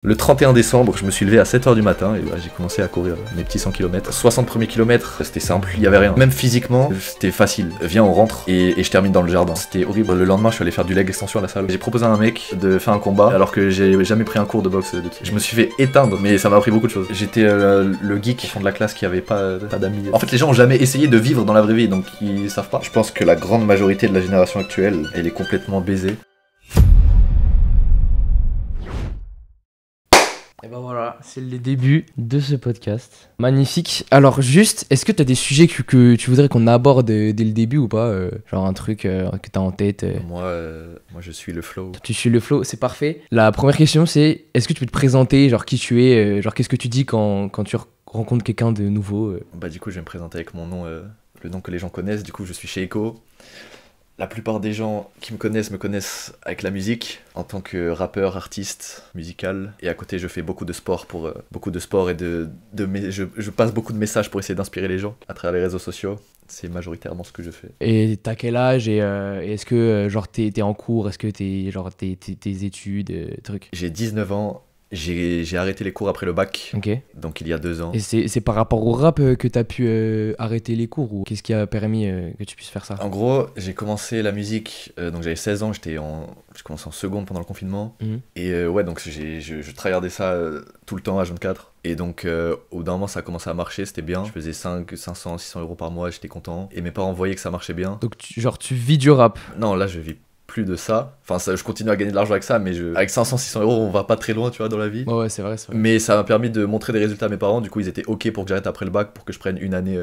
Le 31 décembre, je me suis levé à 7h du matin et j'ai commencé à courir mes petits 100 km. 60 premiers kilomètres, c'était simple, il y avait rien. Même physiquement, c'était facile. Viens, on rentre et je termine dans le jardin. C'était horrible. Le lendemain, je suis allé faire du leg extension à la salle. J'ai proposé à un mec de faire un combat alors que j'ai jamais pris un cours de boxe. Je me suis fait éteindre, mais ça m'a appris beaucoup de choses. J'étais le geek au fond de la classe qui avait pas d'amis. En fait, les gens ont jamais essayé de vivre dans la vraie vie, donc ils savent pas. Je pense que la grande majorité de la génération actuelle, elle est complètement baisée. Et ben voilà, c'est le début de ce podcast. Magnifique. Alors juste, est-ce que tu as des sujets que tu voudrais qu'on aborde dès le début ou pas genre un truc que tu as en tête Moi, je suis le flow. Tu suis le flow, c'est parfait. La première question c'est, est-ce que tu peux te présenter, genre qui tu es, genre qu'est-ce que tu dis quand tu rencontres quelqu'un de nouveau Bah du coup, je vais me présenter avec mon nom, le nom que les gens connaissent. Du coup, je suis Sheiko. La plupart des gens qui me connaissent avec la musique, en tant que rappeur, artiste, musical. Et à côté, je fais beaucoup de sport et je passe beaucoup de messages pour essayer d'inspirer les gens à travers les réseaux sociaux. C'est majoritairement ce que je fais. Et t'as quel âge et est-ce que genre t'es en cours, est-ce que t'es genre tes études, trucs. J'ai 19 ans. J'ai arrêté les cours après le bac, Ok. donc il y a 2 ans. Et c'est par rapport au rap que t'as pu arrêter les cours ou qu'est-ce qui a permis que tu puisses faire ça? En gros, j'ai commencé la musique, donc j'avais 16 ans, j'ai commencé en seconde pendant le confinement. Et ouais, donc je tryhardais ça tout le temps, H24. Et donc au bout d'un moment, ça a commencé à marcher, c'était bien. Je faisais 500, 600 euros par mois, j'étais content. Et mes parents voyaient que ça marchait bien. Donc tu vis du rap? Non, là je vis plus de ça. Enfin, je continue à gagner de l'argent avec ça, mais avec 500, 600 euros, on va pas très loin, tu vois, dans la vie. Ouais, c'est vrai. Mais ça m'a permis de montrer des résultats à mes parents. Du coup, ils étaient OK pour que j'arrête après le bac, pour que je prenne une année,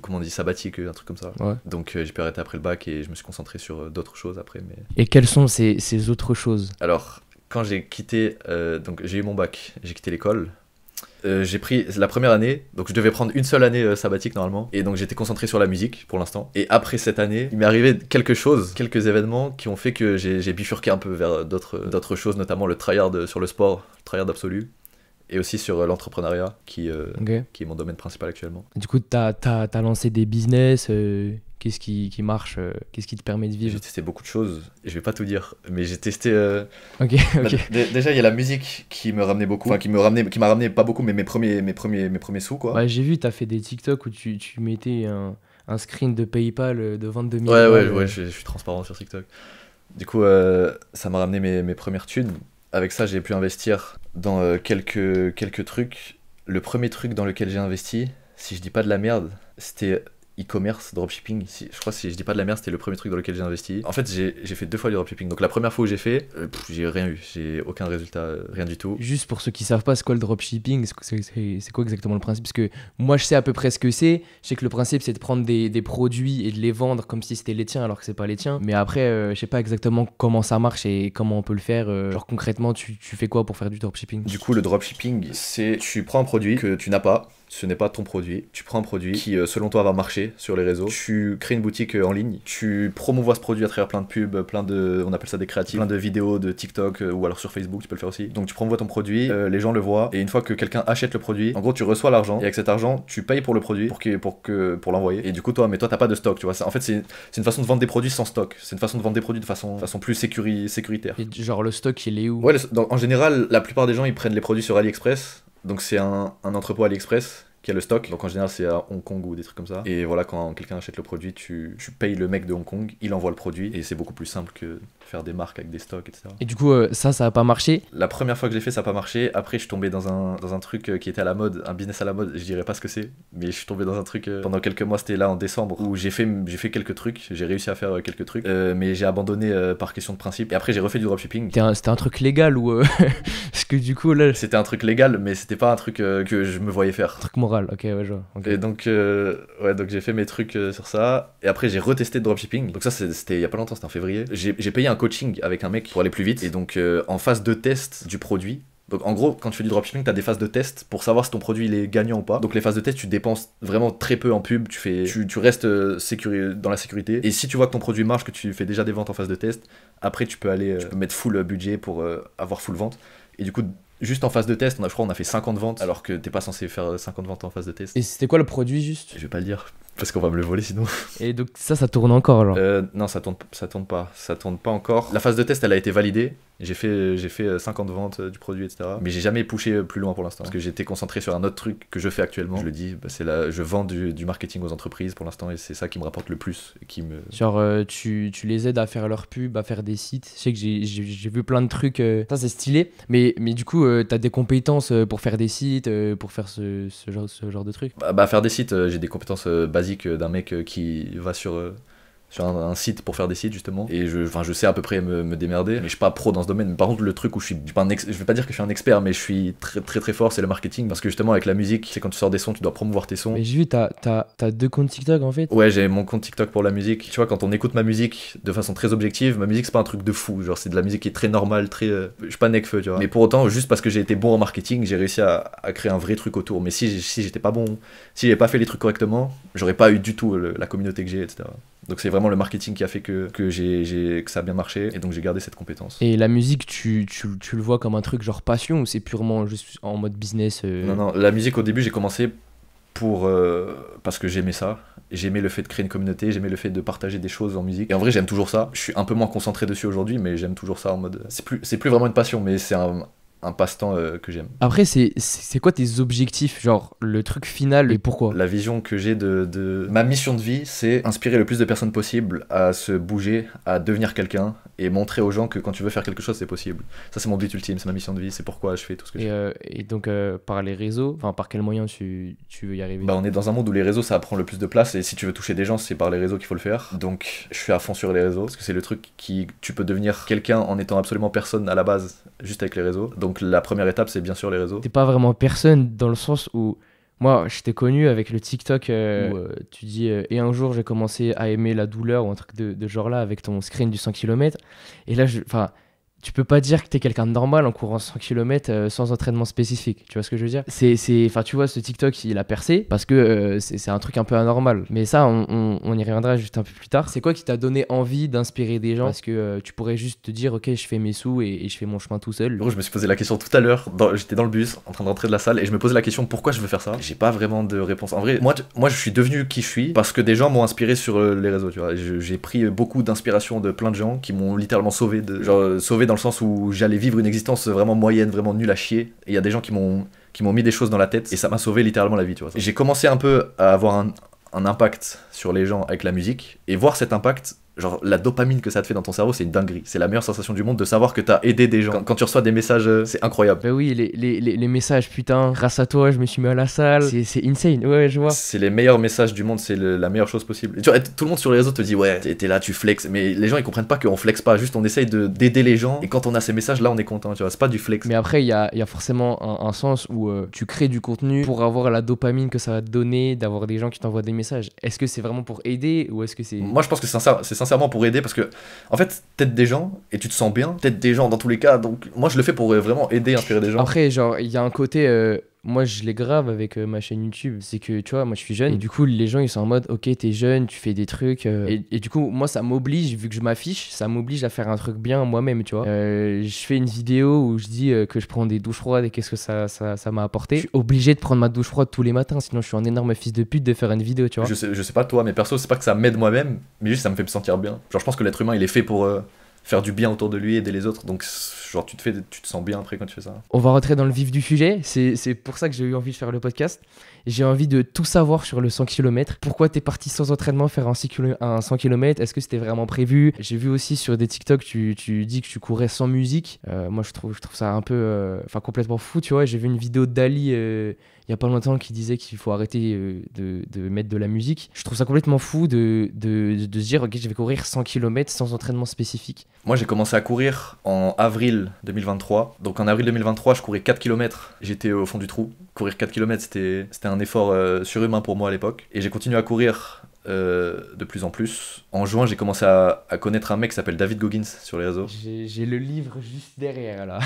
comment on dit, sabbatique, un truc comme ça. Ouais. Donc j'ai pu arrêter après le bac et je me suis concentré sur d'autres choses après. Mais... Et quelles sont ces autres choses? Alors, quand j'ai quitté, donc j'ai eu mon bac, j'ai quitté l'école. J'ai pris la première année, donc je devais prendre une seule année sabbatique normalement, et donc j'étais concentré sur la musique pour l'instant. Et après cette année, il m'est arrivé quelques événements qui ont fait que j'ai bifurqué un peu vers d'autres choses, notamment le tryhard sur le sport, le tryhard absolu, et aussi sur l'entrepreneuriat qui est mon domaine principal actuellement. Du coup, t'as lancé des business, qu'est-ce qui marche, qu'est-ce qui te permet de vivre? J'ai testé beaucoup de choses, et je vais pas tout dire, mais j'ai testé... Ok. Déjà, il y a la musique qui me ramenait beaucoup, enfin qui m'a ramené pas beaucoup, mais mes premiers sous, quoi. Ouais, j'ai vu, t'as fait des TikTok où tu mettais un screen de PayPal de 22 000 Ouais, je suis transparent sur TikTok. Du coup, ça m'a ramené mes premières thunes. Avec ça, j'ai pu investir dans quelques trucs. Le premier truc dans lequel j'ai investi, si je dis pas de la merde, c'était e-commerce, dropshipping. Je crois que si je dis pas de la merde, c'était le premier truc dans lequel j'ai investi. En fait, j'ai fait 2 fois du dropshipping. Donc la première fois où j'ai fait, j'ai rien eu. J'ai aucun résultat, rien du tout. Juste pour ceux qui savent pas, c'est quoi le dropshipping? C'est quoi exactement le principe? Parce que moi, je sais à peu près ce que c'est. Je sais que le principe, c'est de prendre des produits et de les vendre comme si c'était les tiens alors que c'est pas les tiens. Mais après, je sais pas exactement comment ça marche et comment on peut le faire. Genre concrètement, tu fais quoi pour faire du dropshipping? Du coup, le dropshipping, c'est tu prends un produit que tu n'as pas. Ce n'est pas ton produit. Tu prends un produit qui, selon toi, va marcher sur les réseaux. Tu crées une boutique en ligne. Tu promouvois ce produit à travers plein de pubs, on appelle ça des créatifs, plein de vidéos de TikTok ou alors sur Facebook, tu peux le faire aussi. Donc tu promouvois ton produit, les gens le voient. Et une fois que quelqu'un achète le produit, en gros, tu reçois l'argent. Et avec cet argent, tu payes pour le produit pour l'envoyer. Et du coup, toi, t'as pas de stock, tu vois. En fait, c'est une façon de vendre des produits sans stock. C'est une façon de vendre des produits de façon plus sécuritaire. Et genre le stock, il est où? Ouais, en général, la plupart des gens, ils prennent les produits sur AliExpress. Donc c'est un entrepôt AliExpress qui a le stock, donc en général c'est à Hong Kong ou des trucs comme ça. Et voilà, quand quelqu'un achète le produit, tu payes le mec de Hong Kong, il envoie le produit, et c'est beaucoup plus simple que faire des marques avec des stocks, etc. Et du coup, ça a pas marché? La première fois que j'ai fait, ça a pas marché. Après, je suis tombé dans un truc qui était à la mode, un business à la mode, je dirais pas ce que c'est, mais je suis tombé dans un truc pendant quelques mois, c'était là en décembre, où j'ai fait quelques trucs, j'ai réussi à faire quelques trucs, mais j'ai abandonné par question de principe. Et après, j'ai refait du dropshipping. C'était un truc légal ou... Parce que du coup, là... C'était un truc légal, mais c'était pas un truc que je me voyais faire. Un truc moral, ok, ouais, je vois. Okay. Et donc, donc j'ai fait mes trucs sur ça. Et après, j'ai retesté le dropshipping. Donc ça, c'était il y a pas longtemps, c'était en février. J'ai payé un coaching avec un mec pour aller plus vite. Et donc, en phase de test du produit. Donc en gros, quand tu fais du dropshipping, t'as des phases de test pour savoir si ton produit il est gagnant ou pas. Donc les phases de test, tu dépenses vraiment très peu en pub, tu restes dans la sécurité. Et si tu vois que ton produit marche, que tu fais déjà des ventes en phase de test, après tu peux mettre full budget pour avoir full vente. Et du coup, Juste en phase de test, je crois on a fait 50 ventes, alors que t'es pas censé faire 50 ventes en phase de test. Et c'était quoi le produit juste? Je vais pas le dire, parce qu'on va me le voler sinon. Et donc ça tourne encore genre. Non, ça tourne pas encore. La phase de test, elle a été validée. J'ai fait 50 ventes du produit, etc. Mais j'ai jamais poussé plus loin pour l'instant. Parce que j'étais concentré sur un autre truc que je fais actuellement. Je le dis, je vends du marketing aux entreprises pour l'instant et c'est ça qui me rapporte le plus. Genre, tu les aides à faire leur pub, à faire des sites. Je sais que j'ai vu plein de trucs. Ça, c'est stylé. Mais du coup, t'as des compétences pour faire des sites, pour faire ce genre de trucs. Faire des sites, j'ai des compétences basiques d'un mec qui va sur un site pour faire des sites justement et je sais à peu près me démerder mais je suis pas pro dans ce domaine. Mais par contre le truc où je vais pas dire que je suis un expert mais je suis très très très fort, c'est le marketing, parce que justement avec la musique, c'est quand tu sors des sons tu dois promouvoir tes sons. Mais j'ai vu t'as 2 comptes TikTok en fait. Ouais, j'ai mon compte TikTok pour la musique. Tu vois, quand on écoute ma musique de façon très objective, ma musique c'est pas un truc de fou, genre c'est de la musique qui est très normale, très je suis pas Nekfeu, tu vois, mais pour autant juste parce que j'ai été bon en marketing j'ai réussi à créer un vrai truc autour. Mais si j'étais pas bon, si j'avais pas fait les trucs correctement, j'aurais pas eu du tout la communauté que j'ai, etc. Donc c'est vraiment le marketing qui a fait que ça a bien marché et donc j'ai gardé cette compétence. Et la musique, tu le vois comme un truc genre passion ou c'est purement juste en mode business Non, la musique au début j'ai commencé parce que j'aimais ça. J'aimais le fait de créer une communauté, j'aimais le fait de partager des choses en musique. Et en vrai j'aime toujours ça. Je suis un peu moins concentré dessus aujourd'hui mais j'aime toujours ça en mode... C'est plus vraiment une passion mais c'est un passe-temps que j'aime. Après, c'est quoi tes objectifs, genre le truc final et pourquoi? La vision que j'ai de ma mission de vie, c'est inspirer le plus de personnes possible à se bouger, à devenir quelqu'un et montrer aux gens que quand tu veux faire quelque chose, c'est possible. Ça, c'est mon but ultime, c'est ma mission de vie, c'est pourquoi je fais tout ce que je fais. Et donc, par les réseaux, enfin, par quel moyen tu veux y arriver? On est dans un monde où les réseaux, ça prend le plus de place et si tu veux toucher des gens, c'est par les réseaux qu'il faut le faire. Donc, je suis à fond sur les réseaux parce que c'est le truc tu peux devenir quelqu'un en étant absolument personne à la base, juste avec les réseaux. Donc, la première étape, c'est bien sûr les réseaux. T'es pas vraiment personne dans le sens où moi je t'ai connu avec le TikTok où tu dis et un jour j'ai commencé à aimer la douleur ou un truc de genre là avec ton screen du 100 km et là tu peux pas dire que t'es quelqu'un de normal en courant 100 km sans entraînement spécifique, tu vois ce que je veux dire? Enfin tu vois, ce TikTok il a percé parce que c'est un truc un peu anormal, mais ça on y reviendra juste un peu plus tard. C'est quoi qui t'a donné envie d'inspirer des gens? Parce que tu pourrais juste te dire ok je fais mes sous et je fais mon chemin tout seul. Je me suis posé la question tout à l'heure, j'étais dans le bus en train de rentrer de la salle et je me posais la question pourquoi je veux faire ça. J'ai pas vraiment de réponse. En vrai, moi je suis devenu qui je suis parce que des gens m'ont inspiré sur les réseaux, tu vois. J'ai pris beaucoup d'inspiration de plein de gens qui m'ont littéralement sauvé dans le sens où j'allais vivre une existence vraiment moyenne, vraiment nulle à chier. Et il y a des gens qui m'ont mis des choses dans la tête et ça m'a sauvé littéralement la vie, tu vois. J'ai commencé un peu à avoir un impact sur les gens avec la musique et voir cet impact, genre la dopamine que ça te fait dans ton cerveau, c'est une dinguerie. C'est la meilleure sensation du monde de savoir que t'as aidé des gens. Quand tu reçois des messages, c'est incroyable. Bah oui, les messages, putain, grâce à toi, je me suis mis à la salle. C'est insane, ouais, je vois. C'est les meilleurs messages du monde, c'est la meilleure chose possible. Et tu vois, tout le monde sur les réseaux te dit, ouais, t'es là, tu flexes. Mais les gens, ils comprennent pas qu'on flex pas, juste on essaye d'aider les gens. Et quand on a ces messages, là, on est content, tu vois, c'est pas du flex. Mais après, il y a forcément un sens où tu crées du contenu pour avoir la dopamine que ça va te donner, d'avoir des gens qui t'envoient des messages. Est-ce que c'est vraiment pour aider ou est-ce que c'est... Moi, je pense que c'est sincèrement pour aider parce que en fait, t'aides des gens et tu te sens bien, t'aides des gens dans tous les cas, donc moi je le fais pour vraiment aider, inspirer des gens. Après, genre, il y a un côté, moi je les grave avec ma chaîne YouTube, c'est que tu vois, moi je suis jeune, et du coup les gens ils sont en mode, ok t'es jeune, tu fais des trucs, et du coup moi ça m'oblige, vu que je m'affiche, ça m'oblige à faire un truc bien moi-même, tu vois. Je fais une vidéo où je dis que je prends des douches froides et qu'est-ce que ça m'a apporté. Je suis obligé de prendre ma douche froide tous les matins, sinon je suis un énorme fils de pute de faire une vidéo, tu vois. Je sais pas toi, mais perso c'est pas que ça m'aide moi-même, mais juste ça me fait me sentir bien. Genre je pense que l'être humain il est fait pour faire du bien autour de lui, aider les autres, donc genre tu te sens bien après quand tu fais ça. On va rentrer dans le vif du sujet, c'est pour ça que j'ai eu envie de faire le podcast. J'ai envie de tout savoir sur le 100 km. Pourquoi t'es parti sans entraînement faire un 100 km? Est-ce que c'était vraiment prévu? J'ai vu aussi sur des TikTok, tu dis que tu courais sans musique. Moi je trouve ça un peu complètement fou, tu vois. J'ai vu une vidéo de Dali il y a pas longtemps qui disait qu'il faut arrêter de mettre de la musique. Je trouve ça complètement fou de se dire ok je vais courir 100 km sans entraînement spécifique. Moi j'ai commencé à courir en avril 2023. Donc en avril 2023 je courais 4 km. J'étais au fond du trou. Courir 4 km c'était un effort surhumain pour moi à l'époque. Et j'ai continué à courir de plus en plus. En juin, j'ai commencé à connaître un mec qui s'appelle David Goggins sur les réseaux. J'ai le livre juste derrière là.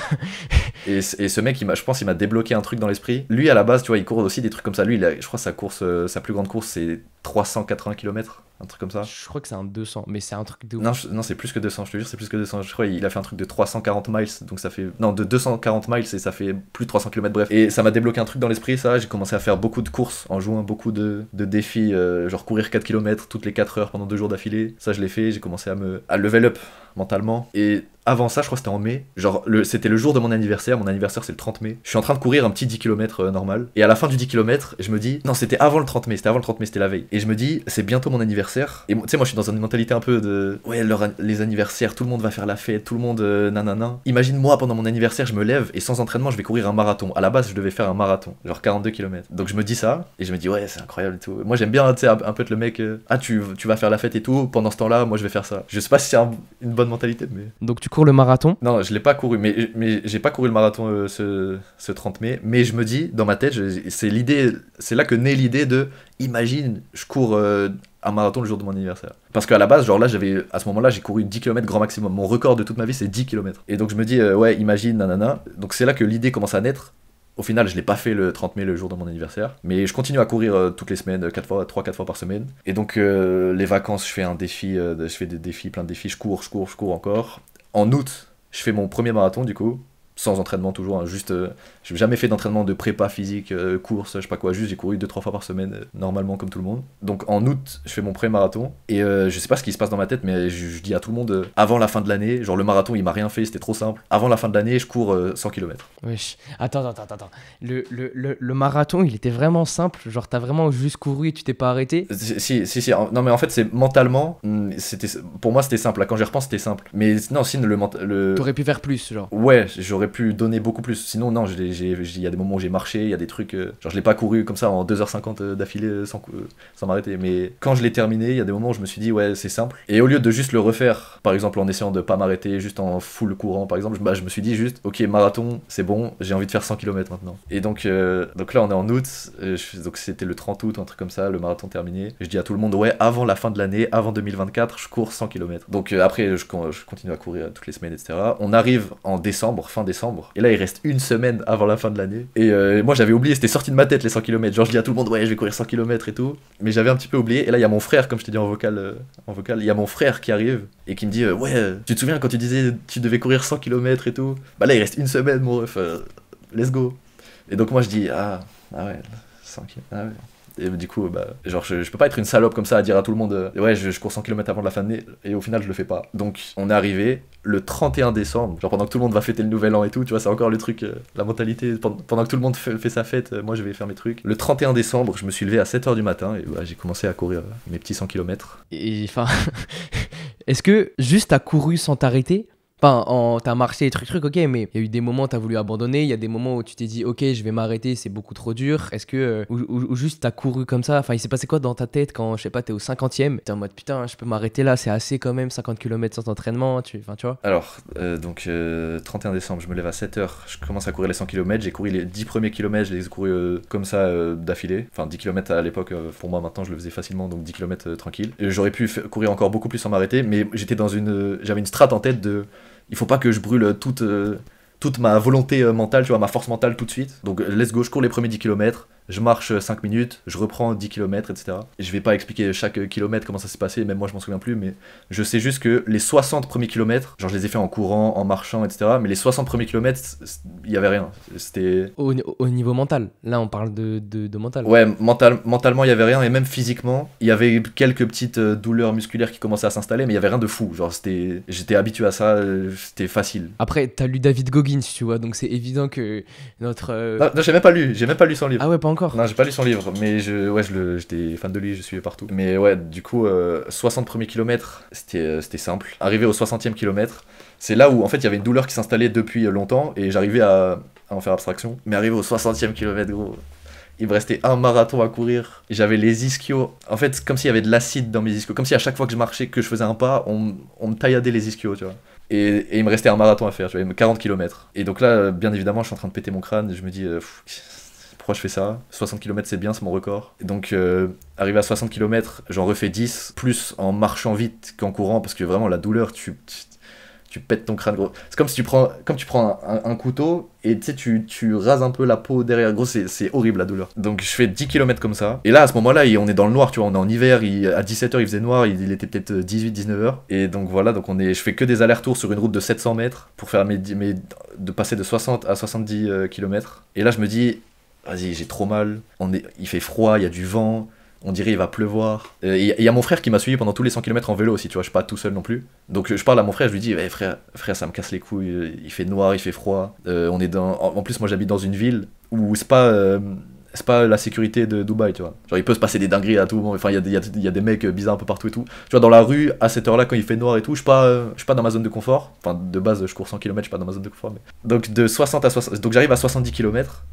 et ce mec, je pense, il m'a débloqué un truc dans l'esprit. Lui, à la base, tu vois, il court aussi des trucs comme ça. Lui, je crois sa plus grande course, c'est 380 km, un truc comme ça. Je crois que c'est un 200, mais c'est un truc de ouf. Non, non, c'est plus que 200, je te jure, c'est plus que 200. Je crois qu'il a fait un truc de 340 miles, donc ça fait. Non, de 240 miles et ça fait plus de 300 km, bref. Et ça m'a débloqué un truc dans l'esprit, ça. J'ai commencé à faire beaucoup de courses en jouant beaucoup de défis, genre courir 4 km toutes les 4 heures pendant 2 jours d'affilée. Ça, je l'ai fait, j'ai commencé à level up mentalement. Et avant ça, je crois que c'était en mai. Genre, c'était le jour de mon anniversaire. Mon anniversaire, c'est le 30 mai. Je suis en train de courir un petit 10 km normal. Et à la fin du 10 km, je me dis. Non, c'était avant le 30 mai. C'était avant le 30 mai, c'était la veille. Et je me dis, c'est bientôt mon anniversaire. Et tu sais, moi, je suis dans une mentalité un peu de. Ouais, les anniversaires, tout le monde va faire la fête, tout le monde. Nanana. Imagine, moi, pendant mon anniversaire, je me lève et sans entraînement, je vais courir un marathon. À la base, je devais faire un marathon. Genre 42 km. Donc, je me dis ça. Et je me dis, ouais, c'est incroyable et tout. Moi, j'aime bien, tu sais, un peu être le mec. Ah, tu vas faire la fête et tout. Pendant ce temps-là, moi, je vais faire ça. Je sais pas si c'est une bonne mentalité, mais. Donc, tu cours le marathon? Non, je l'ai pas couru, mais j'ai pas couru le marathon ce 30 mai. Mais je me dis, dans ma tête, c'est là que naît l'idée de, imagine, je cours un marathon le jour de mon anniversaire. Parce qu'à la base, genre là, à ce moment-là, j'ai couru 10 km grand maximum. Mon record de toute ma vie, c'est 10 km. Et donc je me dis, ouais, imagine, nanana. Donc c'est là que l'idée commence à naître. Au final, je l'ai pas fait le 30 mai, le jour de mon anniversaire. Mais je continue à courir toutes les semaines, 3-4 fois par semaine. Et donc, les vacances, je fais un défi, je fais des défis, plein de défis. Je cours encore. En août, je fais mon premier marathon, du coup. Sans entraînement toujours, hein, juste j'ai jamais fait d'entraînement de prépa physique, course, je sais pas quoi, juste j'ai couru 2-3 fois par semaine normalement comme tout le monde. Donc en août je fais mon premier marathon et je sais pas ce qui se passe dans ma tête, mais je dis à tout le monde avant la fin de l'année, genre le marathon il m'a rien fait, c'était trop simple, avant la fin de l'année je cours 100 km. Wesh, attends. Le marathon il était vraiment simple, genre t'as vraiment juste couru et tu t'es pas arrêté? Si, non mais en fait c'est mentalement, pour moi c'était simple, là quand j'y repense c'était simple, mais non sinon T'aurais pu faire plus genre? Ouais, j'aurais pu donner beaucoup plus, sinon non, il y a des moments où j'ai marché, il y a des trucs, genre je l'ai pas couru comme ça en 2h50 d'affilée sans m'arrêter, mais quand je l'ai terminé, il y a des moments où je me suis dit ouais c'est simple, et au lieu de juste le refaire, par exemple en essayant de pas m'arrêter, juste en full courant par exemple, je me suis dit juste ok marathon c'est bon, j'ai envie de faire 100 km maintenant. Et donc là on est en août, donc c'était le 30 août, un truc comme ça, le marathon terminé, je dis à tout le monde ouais avant la fin de l'année, avant 2024 je cours 100 km. Donc après je continue à courir toutes les semaines etc. On arrive en décembre, fin décembre, et là il reste une semaine avant la fin de l'année, et moi j'avais oublié, c'était sorti de ma tête les 100 km, genre je dis à tout le monde ouais je vais courir 100 km et tout, mais j'avais un petit peu oublié, et là il y a mon frère, comme je t'ai dit en vocal, il y a mon frère qui arrive et qui me dit ouais tu te souviens quand tu disais tu devais courir 100 km et tout, bah là il reste une semaine mon ref, let's go. Et donc moi je dis ah ouais 100 km, ah ouais. Et du coup, bah, genre, je peux pas être une salope comme ça à dire à tout le monde ouais, je cours 100 km avant de la fin de l'année, et au final, je le fais pas. Donc, on est arrivé le 31 décembre, genre pendant que tout le monde va fêter le nouvel an et tout, tu vois, c'est encore le truc, la mentalité, pendant que tout le monde fait sa fête, moi je vais faire mes trucs. Le 31 décembre, je me suis levé à 7h du matin, et ouais, j'ai commencé à courir mes petits 100 km. Et enfin, est-ce que juste t'as couru sans t'arrêter? Enfin, t'as marché et trucs, ok, mais il y a eu des moments où t'as voulu abandonner, il y a des moments où tu t'es dit, ok, je vais m'arrêter, c'est beaucoup trop dur. Est-ce que, ou juste t'as couru comme ça? Enfin, il s'est passé quoi dans ta tête quand, je sais pas, t'es au 50e, t'es en mode, putain, je peux m'arrêter là, c'est assez quand même, 50 km sans entraînement, enfin, tu vois? Alors, donc, 31 décembre, je me lève à 7h, je commence à courir les 100 km, j'ai couru les 10 premiers kilomètres, je les ai courus comme ça, d'affilée. Enfin, 10 km à l'époque, pour moi, maintenant, je le faisais facilement, donc 10 km tranquille. Et j'aurais pu courir encore beaucoup plus sans m'arrêter, mais j'avais une strat en tête de... Il faut pas que je brûle toute ma volonté mentale, tu vois, ma force mentale tout de suite. Donc let's go, je cours les premiers 10 km, je marche 5 minutes, je reprends 10 km, etc. Et je vais pas expliquer chaque kilomètre comment ça s'est passé, même moi je m'en souviens plus, mais je sais juste que les 60 premiers kilomètres, genre je les ai fait en courant, en marchant, etc. Mais les 60 premiers kilomètres, il y avait rien. C'était... Au niveau mental, là on parle de mental. Ouais, mentalement il y avait rien, et même physiquement, il y avait quelques petites douleurs musculaires qui commençaient à s'installer, mais il y avait rien de fou. Genre j'étais habitué à ça, c'était facile. Après, t'as lu David Goggins, tu vois, donc c'est évident que notre... Non, j'ai même pas lu son livre. Ah ouais, pas encore. Non, j'ai pas lu son livre, mais j'étais fan de lui, je suivais partout. Mais ouais, du coup, 60 premiers kilomètres, c'était simple. Arrivé au 60e kilomètre, c'est là où en fait il y avait une douleur qui s'installait depuis longtemps, et j'arrivais à en faire abstraction. Mais arrivé au 60e kilomètre, gros, il me restait un marathon à courir. J'avais les ischios. En fait, comme s'il y avait de l'acide dans mes ischios. Comme si à chaque fois que je marchais, que je faisais un pas, on me tailladait les ischios, tu vois. Et il me restait un marathon à faire, tu vois, 40 km. Et donc là, bien évidemment, je suis en train de péter mon crâne. Et je me dis, pourquoi je fais ça? 60 km, c'est bien, c'est mon record. Et donc, arrivé à 60 km, j'en refais 10, plus en marchant vite qu'en courant, parce que vraiment, la douleur, tu Tu pètes ton crâne, gros. C'est comme tu prends un couteau et tu sais, tu rases un peu la peau derrière. Gros, c'est horrible la douleur. Donc je fais 10 km comme ça. Et là, à ce moment-là, on est dans le noir, tu vois. On est en hiver, à 17h, il faisait noir, il était peut-être 18-19h. Et donc voilà, donc je fais que des allers-retours sur une route de 700 mètres pour faire de passer de 60 à 70 km. Et là, je me dis, vas-y, j'ai trop mal. Il fait froid, il y a du vent. On dirait il va pleuvoir. Il y a mon frère qui m'a suivi pendant tous les 100 km en vélo aussi, tu vois, je suis pas tout seul non plus. Donc je parle à mon frère, je lui dis, hey, frère, ça me casse les couilles, il fait noir, il fait froid. En plus, moi j'habite dans une ville où c'est pas la sécurité de Dubaï, tu vois. Genre il peut se passer des dingueries à tout moment, enfin il y a des mecs bizarres un peu partout et tout. Tu vois, dans la rue, à cette heure-là, quand il fait noir et tout, je suis pas dans ma zone de confort. Enfin, de base, je cours 100 km, je suis pas dans ma zone de confort. Mais... Donc donc j'arrive à 70 km.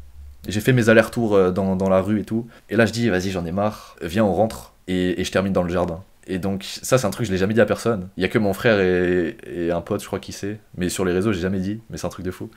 J'ai fait mes allers-retours dans la rue et tout. Et là, je dis, vas-y, j'en ai marre. Viens, on rentre. Et je termine dans le jardin. Et donc, ça, c'est un truc que je l'ai jamais dit à personne. Il y a que mon frère et un pote, je crois, qui sait. Mais sur les réseaux, j'ai jamais dit. Mais c'est un truc de fou.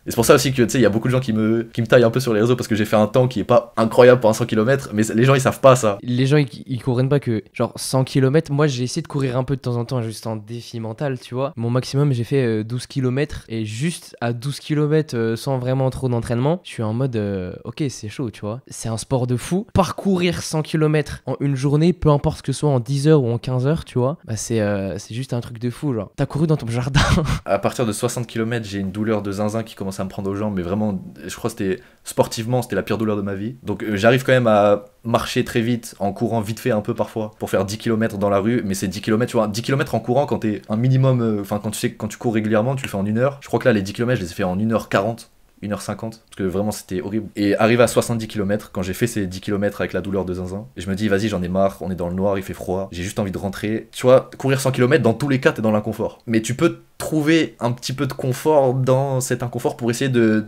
Et c'est pour ça aussi que, tu sais, il y a beaucoup de gens qui me taillent un peu sur les réseaux parce que j'ai fait un temps qui est pas incroyable pour un 100 km, mais les gens, ils savent pas ça. Les gens, ils comprennent pas que, genre, 100 km, moi, j'ai essayé de courir un peu de temps en temps, juste en défi mental, tu vois. Mon maximum, j'ai fait 12 km, et juste à 12 km, sans vraiment trop d'entraînement, je suis en mode, ok, c'est chaud, tu vois. C'est un sport de fou. Parcourir 100 km en une journée, peu importe que ce soit en 10 heures ou en 15 heures, tu vois, bah c'est juste un truc de fou, genre. T'as couru dans ton jardin. À partir de 60 km, j'ai une douleur de zinzin qui commence à me prendre aux jambes, mais vraiment, je crois que sportivement, c'était la pire douleur de ma vie. Donc j'arrive quand même à marcher très vite, en courant vite fait un peu parfois, pour faire 10 km dans la rue, mais c'est 10 km, tu vois, 10 km en courant quand t'es un minimum, enfin quand tu cours régulièrement, tu le fais en 1 heure. Je crois que là, les 10 km, je les ai fait en 1h40. 1h50, parce que vraiment c'était horrible. Et arrivé à 70 km, quand j'ai fait ces 10 km avec la douleur de zinzin, et je me dis vas-y j'en ai marre, on est dans le noir, il fait froid, j'ai juste envie de rentrer. Tu vois, courir 100 km, dans tous les cas t'es dans l'inconfort. Mais tu peux trouver un petit peu de confort dans cet inconfort pour essayer de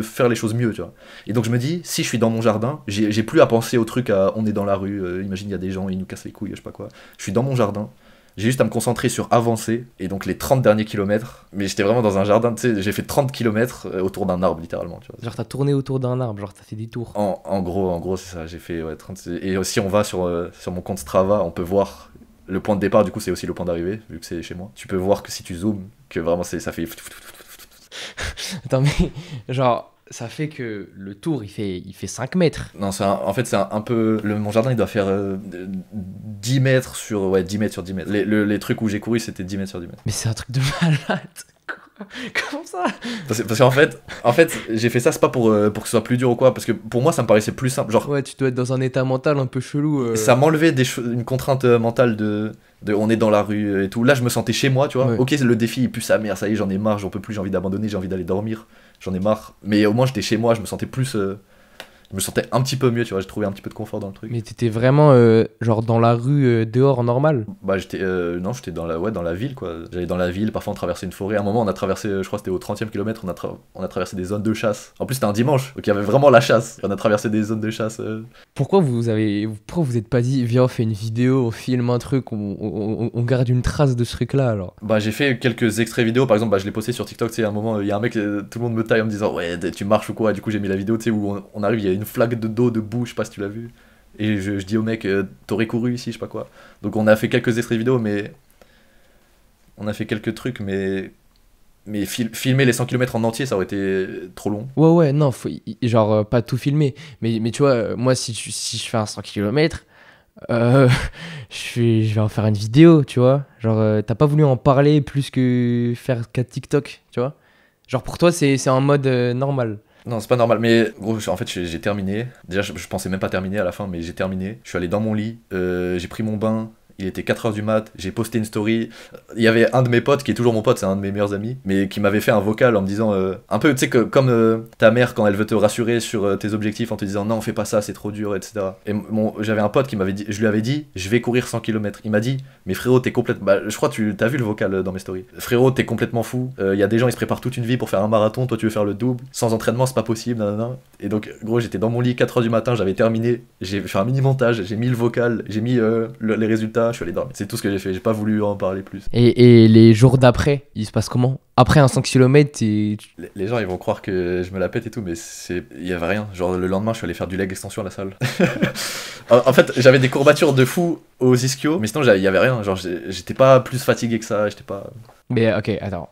faire les choses mieux, tu vois. Et donc je me dis, si je suis dans mon jardin, j'ai plus à penser au truc on est dans la rue, imagine il y a des gens, ils nous cassent les couilles, je sais pas quoi. Je suis dans mon jardin. J'ai juste à me concentrer sur avancer, et donc les 30 derniers kilomètres, mais j'étais vraiment dans un jardin, tu sais, j'ai fait 30 kilomètres autour d'un arbre, littéralement, tu vois. Genre t'as tourné autour d'un arbre, genre t'as fait des tours. En gros, c'est ça, j'ai fait 30... Et aussi, on va sur mon compte Strava, on peut voir le point de départ, du coup, c'est aussi le point d'arrivée, vu que c'est chez moi. Tu peux voir que si tu zoomes, que vraiment, ça fait... Attends, mais genre... Ça fait que le tour, il fait 5 mètres. Non, en fait, c'est un peu... Mon jardin, il doit faire 10 mètres sur... Ouais, 10 mètres sur 10 mètres. Les trucs où j'ai couru, c'était 10 mètres sur 10 mètres. Mais c'est un truc de malade. Comment ça? Parce qu'en fait, j'ai fait ça, c'est pas pour que ce soit plus dur ou quoi, parce que pour moi, ça me paraissait plus simple. Genre, ouais, tu dois être dans un état mental un peu chelou. Ça m'enlevait une contrainte mentale de on est dans la rue et tout. Là, je me sentais chez moi, tu vois. Ouais. Ok, le défi, il pue sa mère, ça y est, j'en ai marre, j'en peux plus, j'ai envie d'abandonner, j'ai envie d'aller dormir, j'en ai marre. Mais au moins, j'étais chez moi, je me sentais plus... je me sentais un petit peu mieux, tu vois, j'ai trouvé un petit peu de confort dans le truc. Mais t'étais vraiment genre dans la rue dehors normal? Bah j'étais j'étais dans la ville quoi. J'allais dans la ville, parfois on traversait une forêt. À un moment on a traversé, je crois que c'était au 30e kilomètre, on a traversé des zones de chasse. En plus c'était un dimanche, donc il y avait vraiment la chasse. On a traversé des zones de chasse. Pourquoi vous êtes pas dit viens on fait une vidéo, on filme un truc, on garde une trace de ce truc là alors? Bah j'ai fait quelques extraits vidéo, par exemple je l'ai posté sur TikTok, tu sais, à un moment il y a un mec, tout le monde me taille en me disant ouais tu marches ou quoi, et du coup j'ai mis la vidéo tu sais où on arrive, il y a une flaque d'eau, de boue, je sais pas si tu l'as vu. Et je dis au mec, t'aurais couru ici, je sais pas quoi. Donc on a fait quelques extraits vidéo, mais... On a fait quelques trucs, mais filmer les 100 km en entier, ça aurait été trop long. Ouais, non, faut genre pas tout filmer. Mais tu vois, moi si je fais un 100 km, je vais en faire une vidéo, tu vois. Genre, t'as pas voulu en parler plus que faire 4 TikTok, tu vois. Genre pour toi, c'est en mode normal. Non, c'est pas normal, mais gros, en fait, j'ai terminé. Déjà, je pensais même pas terminer à la fin, mais j'ai terminé. Je suis allé dans mon lit, j'ai pris mon bain. Il était 4h du mat, j'ai posté une story. Il y avait un de mes potes, qui est toujours mon pote, c'est un de mes meilleurs amis, mais qui m'avait fait un vocal en me disant un peu, tu sais, comme ta mère quand elle veut te rassurer sur tes objectifs en te disant non, fais pas ça, c'est trop dur, etc. Et j'avais un pote qui m'avait dit, je lui avais dit, je vais courir 100 km. Il m'a dit, mais frérot, t'es complètement. Bah, je crois que t'as vu le vocal dans mes stories. Frérot, t'es complètement fou. Il y a des gens, ils se préparent toute une vie pour faire un marathon, toi tu veux faire le double. Sans entraînement, c'est pas possible, nanana. Et donc, gros, j'étais dans mon lit 4h du matin, j'avais terminé, j'ai fait un mini-montage, j'ai mis le vocal, j'ai mis les résultats, je suis allé dormir. C'est tout ce que j'ai fait, j'ai pas voulu en parler plus. Et les jours d'après, il se passe comment? Après un 100 km, Les gens, ils vont croire que je me la pète et tout, mais il y avait rien. Genre, le lendemain, je suis allé faire du leg extension à la salle. En fait, j'avais des courbatures de fou aux ischios, mais sinon, il y avait rien. Genre, j'étais pas plus fatigué que ça, j'étais pas... Mais ok, attends.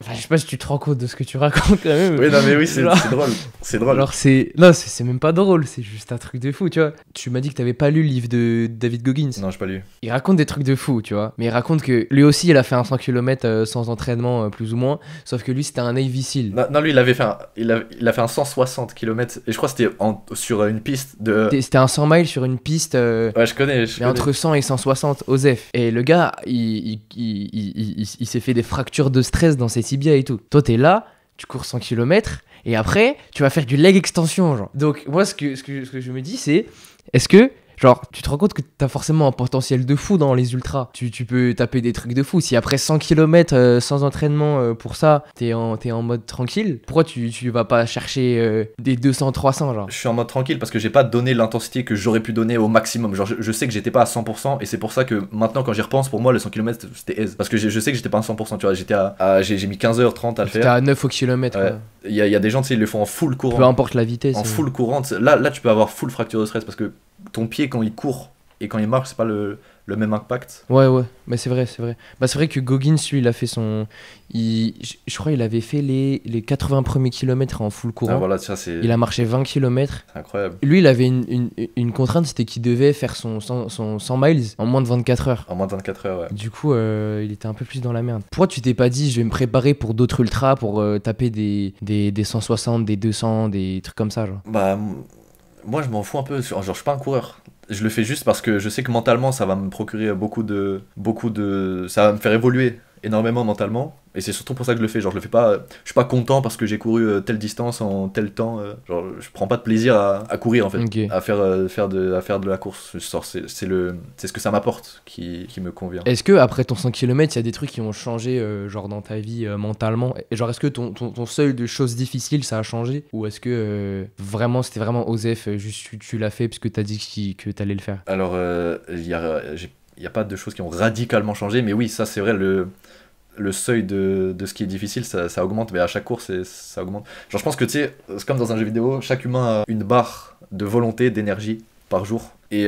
Enfin, je sais pas si tu te rends compte de ce que tu racontes quand même. Oui, non, mais oui, c'est Genre- drôle. C'est drôle. Alors non, c'est même pas drôle, c'est juste un truc de fou, tu vois. Tu m'as dit que t'avais pas lu le livre de David Goggins. Non, j'ai pas lu. Il raconte des trucs de fou, tu vois. Mais il raconte que lui aussi, il a fait un 100 km sans entraînement, plus ou moins. Sauf que lui, c'était un Navy SEAL. Non, lui, il avait fait il a fait un 160 km, et je crois que c'était sur une piste de... C'était un 100 miles sur une piste. Ouais, je connais. Mais entre 100 et 160 OSEF. Et le gars, il s'est fait des fractures de stress dans ses tibias et tout. Toi, t'es là, tu cours 100 km, et après, tu vas faire du leg extension, genre. Donc, moi, ce que je me dis, c'est, est-ce que, genre, tu te rends compte que t'as forcément un potentiel de fou dans les ultras. Tu peux taper des trucs de fou. Si après 100 km sans entraînement pour ça, t'es en mode tranquille, pourquoi tu vas pas chercher des 200-300, genre? Je suis en mode tranquille parce que j'ai pas donné l'intensité que j'aurais pu donner au maximum. Genre, je sais que j'étais pas à 100%, et c'est pour ça que maintenant, quand j'y repense, pour moi, le 100 km, c'était aise. Parce que je sais que j'étais pas à 100%, tu vois. J'ai mis 15h30 à le T'es faire. à 9 au kilomètre. Ouais. Quoi. Il y a des gens, tu sais, ils le font en full courant. Peu importe la vitesse. En full courante. Là, tu peux avoir full fracture de stress parce que ton pied, quand il court et quand il marche, c'est pas le même impact. Ouais, mais c'est vrai. Bah, c'est vrai que Goggins, lui, il a fait son. Je crois qu'il avait fait les 80 premiers kilomètres en full courant. Ah, voilà, ça, c'est Il a marché 20 km. incroyable. Lui, il avait une contrainte, c'était qu'il devait faire son 100 miles en moins de 24 heures. En moins de 24 heures, ouais. Du coup, il était un peu plus dans la merde. Pourquoi tu t'es pas dit, je vais me préparer pour d'autres ultras, pour taper des 160, des 200, des trucs comme ça, genre? Bah, moi, je m'en fous un peu. Genre, je suis pas un coureur. Je le fais juste parce que je sais que mentalement, ça va me procurer beaucoup de... Ça va me faire évoluer énormément mentalement. Et c'est surtout pour ça que je le fais. Genre, je le fais pas... Je suis pas content parce que j'ai couru telle distance en tel temps. Genre, je prends pas de plaisir à courir, en fait. Ok. À faire de la course. Genre, c'est ce que ça m'apporte qui me convient. Est-ce que après ton 100 km, il y a des trucs qui ont changé genre dans ta vie mentalement? Et genre, est-ce que ton seuil de choses difficiles, ça a changé? Ou est-ce que vraiment, c'était vraiment OSEF, juste tu l'as fait parce que t'as dit que t'allais le faire? Alors, il y a pas de choses qui ont radicalement changé, mais oui, ça, c'est vrai, le seuil de ce qui est difficile, ça augmente, mais à chaque course, ça augmente. Genre, je pense que, tu sais, c'est comme dans un jeu vidéo, chaque humain a une barre de volonté, d'énergie par jour. Et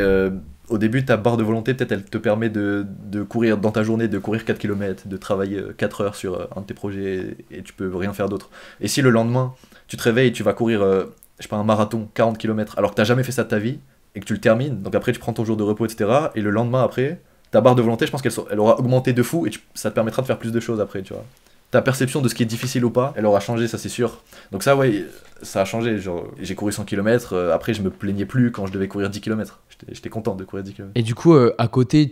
au début, ta barre de volonté, peut-être, elle te permet de courir dans ta journée, de courir 4 km, de travailler 4 heures sur un de tes projets, et tu peux rien faire d'autre. Et si le lendemain, tu te réveilles et tu vas courir, je sais pas, un marathon, 40 km, alors que t'as jamais fait ça de ta vie, et que tu le termines, donc après, tu prends ton jour de repos, etc., et le lendemain, après... Ta barre de volonté, je pense qu'elle aura augmenté de fou, et ça te permettra de faire plus de choses après, tu vois. Ta perception de ce qui est difficile ou pas, elle aura changé, ça c'est sûr. Donc ça, ouais, ça a changé. Genre, j'ai couru 100 km, après je me plaignais plus quand je devais courir 10 km. J'étais content de courir 10 km. Et du coup, à côté,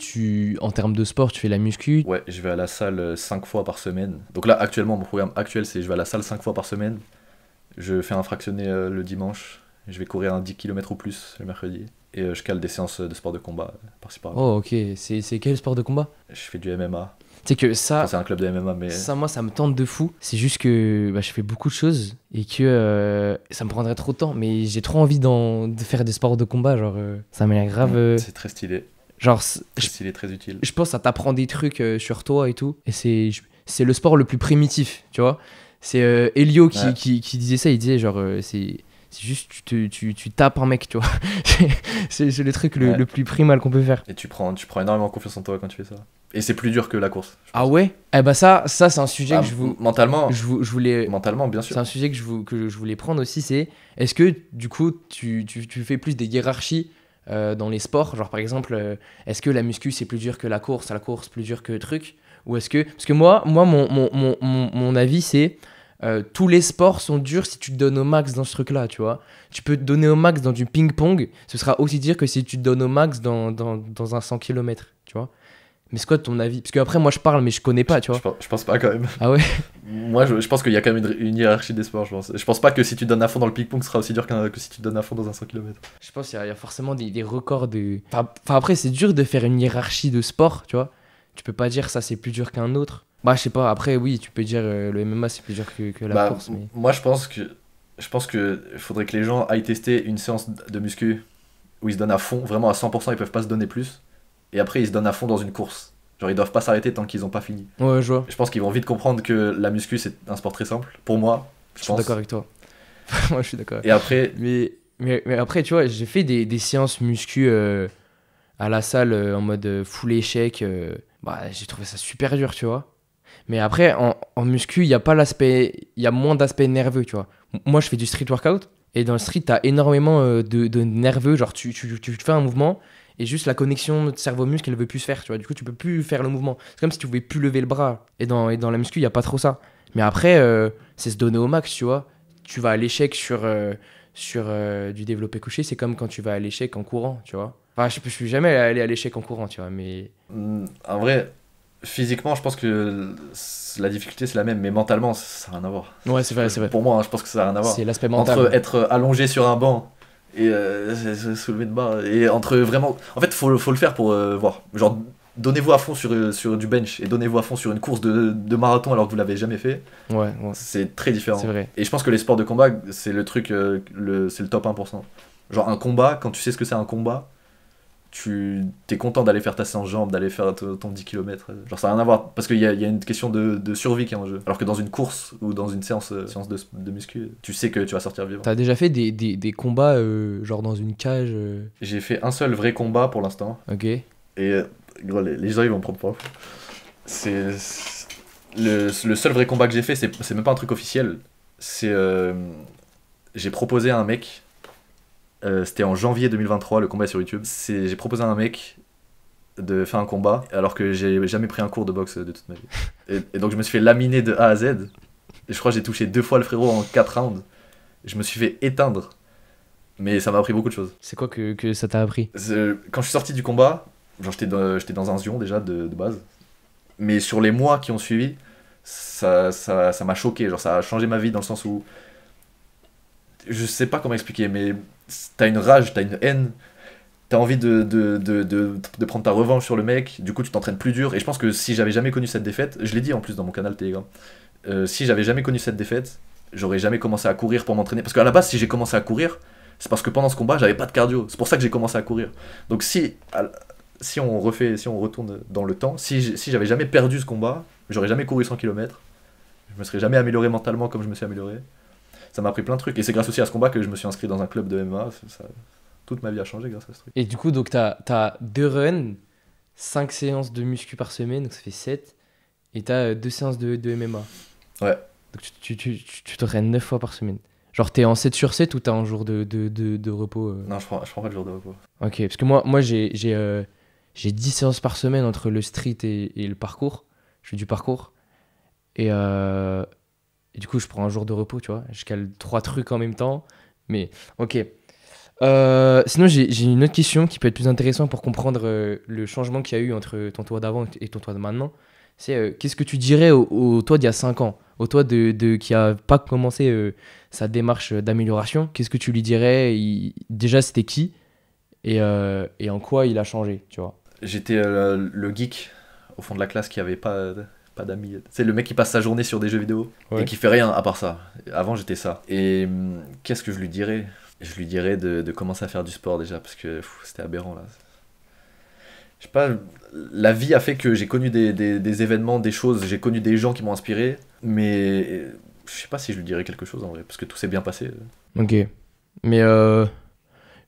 en termes de sport, tu fais la muscu? Ouais, je vais à la salle 5 fois par semaine. Donc là, actuellement, mon programme actuel, c'est je vais à la salle 5 fois par semaine. Je fais un fractionné le dimanche. Je vais courir un 10 km ou plus le mercredi. Et je cale des séances de sport de combat par-ci par-là. Oh, ok. C'est quel sport de combat? Je fais du MMA. Tu sais que ça... Enfin, c'est un club de MMA, mais... Ça, moi, ça me tente de fou. C'est juste que bah, je fais beaucoup de choses et que ça me prendrait trop de temps. Mais j'ai trop envie de faire des sports de combat. Genre, ça m'a l'air grave... C'est très stylé. Genre, Très stylé, très utile. je pense que ça t'apprend des trucs sur toi et tout. Et c'est le sport le plus primitif, tu vois. C'est Elio qui disait ça. Il disait genre, c'est juste tu tapes un mec, tu vois. c'est le truc le plus primal qu'on peut faire. Et tu prends énormément confiance en toi quand tu fais ça. Et c'est plus dur que la course. Ah ouais? Eh bah ça c'est un sujet que je vous... Mentalement, je voulais... Mentalement, bien sûr. C'est un sujet que je voulais prendre aussi, c'est... Est-ce que, du coup, tu fais plus des hiérarchies dans les sports? Genre, par exemple, est-ce que la muscu, c'est plus dur que la course plus dur que le truc? Ou est-ce que... Parce que moi mon avis, c'est... tous les sports sont durs si tu te donnes au max dans ce truc-là, tu vois. Tu peux te donner au max dans du ping-pong, ce sera aussi dur que si tu te donnes au max dans un 100 km, tu vois. Mais c'est quoi ton avis? Parce qu'après, moi, je parle, mais je connais pas, tu vois. Je pense pas, quand même. Ah ouais? Moi, je pense qu'il y a quand même une hiérarchie des sports, je pense. Je pense pas que si tu donnes à fond dans le ping-pong, ce sera aussi dur que si tu donnes à fond dans un 100 km. Je pense qu'il y a forcément des records de... Enfin, après, c'est dur de faire une hiérarchie de sport, tu vois. Tu peux pas dire ça, c'est plus dur qu'un autre. Bah, je sais pas. Après, oui, tu peux dire le MMA, c'est plus dur que la course. Mais... Moi, je pense que Je pense qu'il faudrait que les gens aillent tester une séance de muscu où ils se donnent à fond, vraiment à 100%, ils peuvent pas se donner plus. Et après, ils se donnent à fond dans une course. Genre, ils doivent pas s'arrêter tant qu'ils ont pas fini. Ouais, je vois. Je pense qu'ils vont vite comprendre que la muscu, c'est un sport très simple. Pour moi, Je suis d'accord avec toi. Moi, je suis d'accord. Et après, Mais après, tu vois, j'ai fait des séances muscu à la salle en mode full échec. Bah, j'ai trouvé ça super dur, tu vois. Mais après, en muscu, il y a pas l'aspect, il y a moins d'aspect nerveux, tu vois. Moi, je fais du street workout et dans le street, t'as énormément de nerveux. Genre, tu fais un mouvement et juste la connexion cerveau-muscle, elle veut plus se faire, tu vois. Du coup, tu peux plus faire le mouvement. C'est comme si tu pouvais plus lever le bras. Et dans la muscu, il y a pas trop ça. Mais après, c'est se donner au max, tu vois. Tu vas à l'échec sur du développé couché, c'est comme quand tu vas à l'échec en courant, tu vois. Enfin, je suis jamais allé à l'échec en courant, tu vois, mais... en vrai, physiquement, je pense que la difficulté, c'est la même. Mais mentalement, ça n'a rien à voir. Ouais, c'est vrai, c'est vrai. Pour moi, hein, je pense que ça n'a rien à voir. C'est l'aspect mental. Entre être allongé sur un banc et soulever de barre. Et entre vraiment. En fait, faut le faire pour voir. Genre, donnez-vous à fond sur du bench et donnez-vous à fond sur une course de marathon alors que vous l'avez jamais fait. Ouais. C'est très différent. C'est vrai. Et je pense que les sports de combat, c'est le truc, c'est le top 1%. Genre, un combat, quand tu sais ce que c'est un combat, tu t'es content d'aller faire ta séance jambes, d'aller faire ton 10 km. Genre, ça n'a rien à voir. Parce qu'il y a une question de survie qui est en jeu. Alors que dans une course ou dans une séance de muscu, tu sais que tu vas sortir vivant. T'as déjà fait des combats, genre dans une cage J'ai fait un seul vrai combat pour l'instant. Ok. Et gros, les gens ils vont me prendre pour un fou. C'est le seul vrai combat que j'ai fait, c'est même pas un truc officiel. C'est j'ai proposé à un mec. C'était en janvier 2023, le combat est sur YouTube. J'ai proposé à un mec de faire un combat alors que j'ai jamais pris un cours de boxe de toute ma vie. Et donc je me suis fait laminer de A à Z. Et je crois que j'ai touché 2 fois le frérot en 4 rounds. Je me suis fait éteindre. Mais ça m'a appris beaucoup de choses. C'est quoi que ça t'a appris? Quand je suis sorti du combat, genre j'étais dans un zion déjà de base. Mais sur les mois qui ont suivi, ça m'a choqué. Genre ça a changé ma vie dans le sens où je sais pas comment expliquer, mais t'as une rage, t'as une haine, t'as envie de prendre ta revanche sur le mec, du coup tu t'entraînes plus dur, et je pense que si j'avais jamais connu cette défaite, je l'ai dit en plus dans mon canal Telegram, si j'avais jamais connu cette défaite, j'aurais jamais commencé à courir pour m'entraîner, parce qu'à la base si j'ai commencé à courir, c'est parce que pendant ce combat j'avais pas de cardio, c'est pour ça que j'ai commencé à courir. Donc si on retourne dans le temps, si j'avais jamais perdu ce combat, j'aurais jamais couru 100 km, je me serais jamais amélioré mentalement comme je me suis amélioré. Ça m'a appris plein de trucs. Et c'est grâce aussi à ce combat que je me suis inscrit dans un club de MMA. Toute ma vie a changé grâce à ce truc. Et du coup, donc t'as 2 runs, 5 séances de muscu par semaine, donc ça fait 7. Et t'as 2 séances de MMA. Ouais. Donc tu t'entraînes 9 fois par semaine. Genre t'es en 7 sur 7 ou t'as un jour de repos Non, je prends pas de jour de repos. Ok, parce que moi j'ai 10 séances par semaine entre le street et le parcours. Je fais du parcours. Et du coup, je prends un jour de repos, tu vois. Je cale 3 trucs en même temps. Mais ok. Sinon, j'ai une autre question qui peut être plus intéressante pour comprendre le changement qu'il y a eu entre ton toi d'avant et ton toi de maintenant. C'est qu'est-ce que tu dirais au toi d'il y a 5 ans, au toi qui a pas commencé sa démarche d'amélioration. Qu'est-ce que tu lui dirais? Déjà, c'était qui? Et en quoi il a changé, tu vois? J'étais le geek au fond de la classe qui avait pas d'amis. C'est le mec qui passe sa journée sur des jeux vidéo et qui fait rien à part ça. Avant, j'étais ça. Et qu'est-ce que je lui dirais? Je lui dirais de commencer à faire du sport déjà parce que c'était aberrant là. Je sais pas, la vie a fait que j'ai connu des événements, des choses, j'ai connu des gens qui m'ont inspiré, mais je sais pas si je lui dirais quelque chose en vrai, parce que tout s'est bien passé. Ok. Mais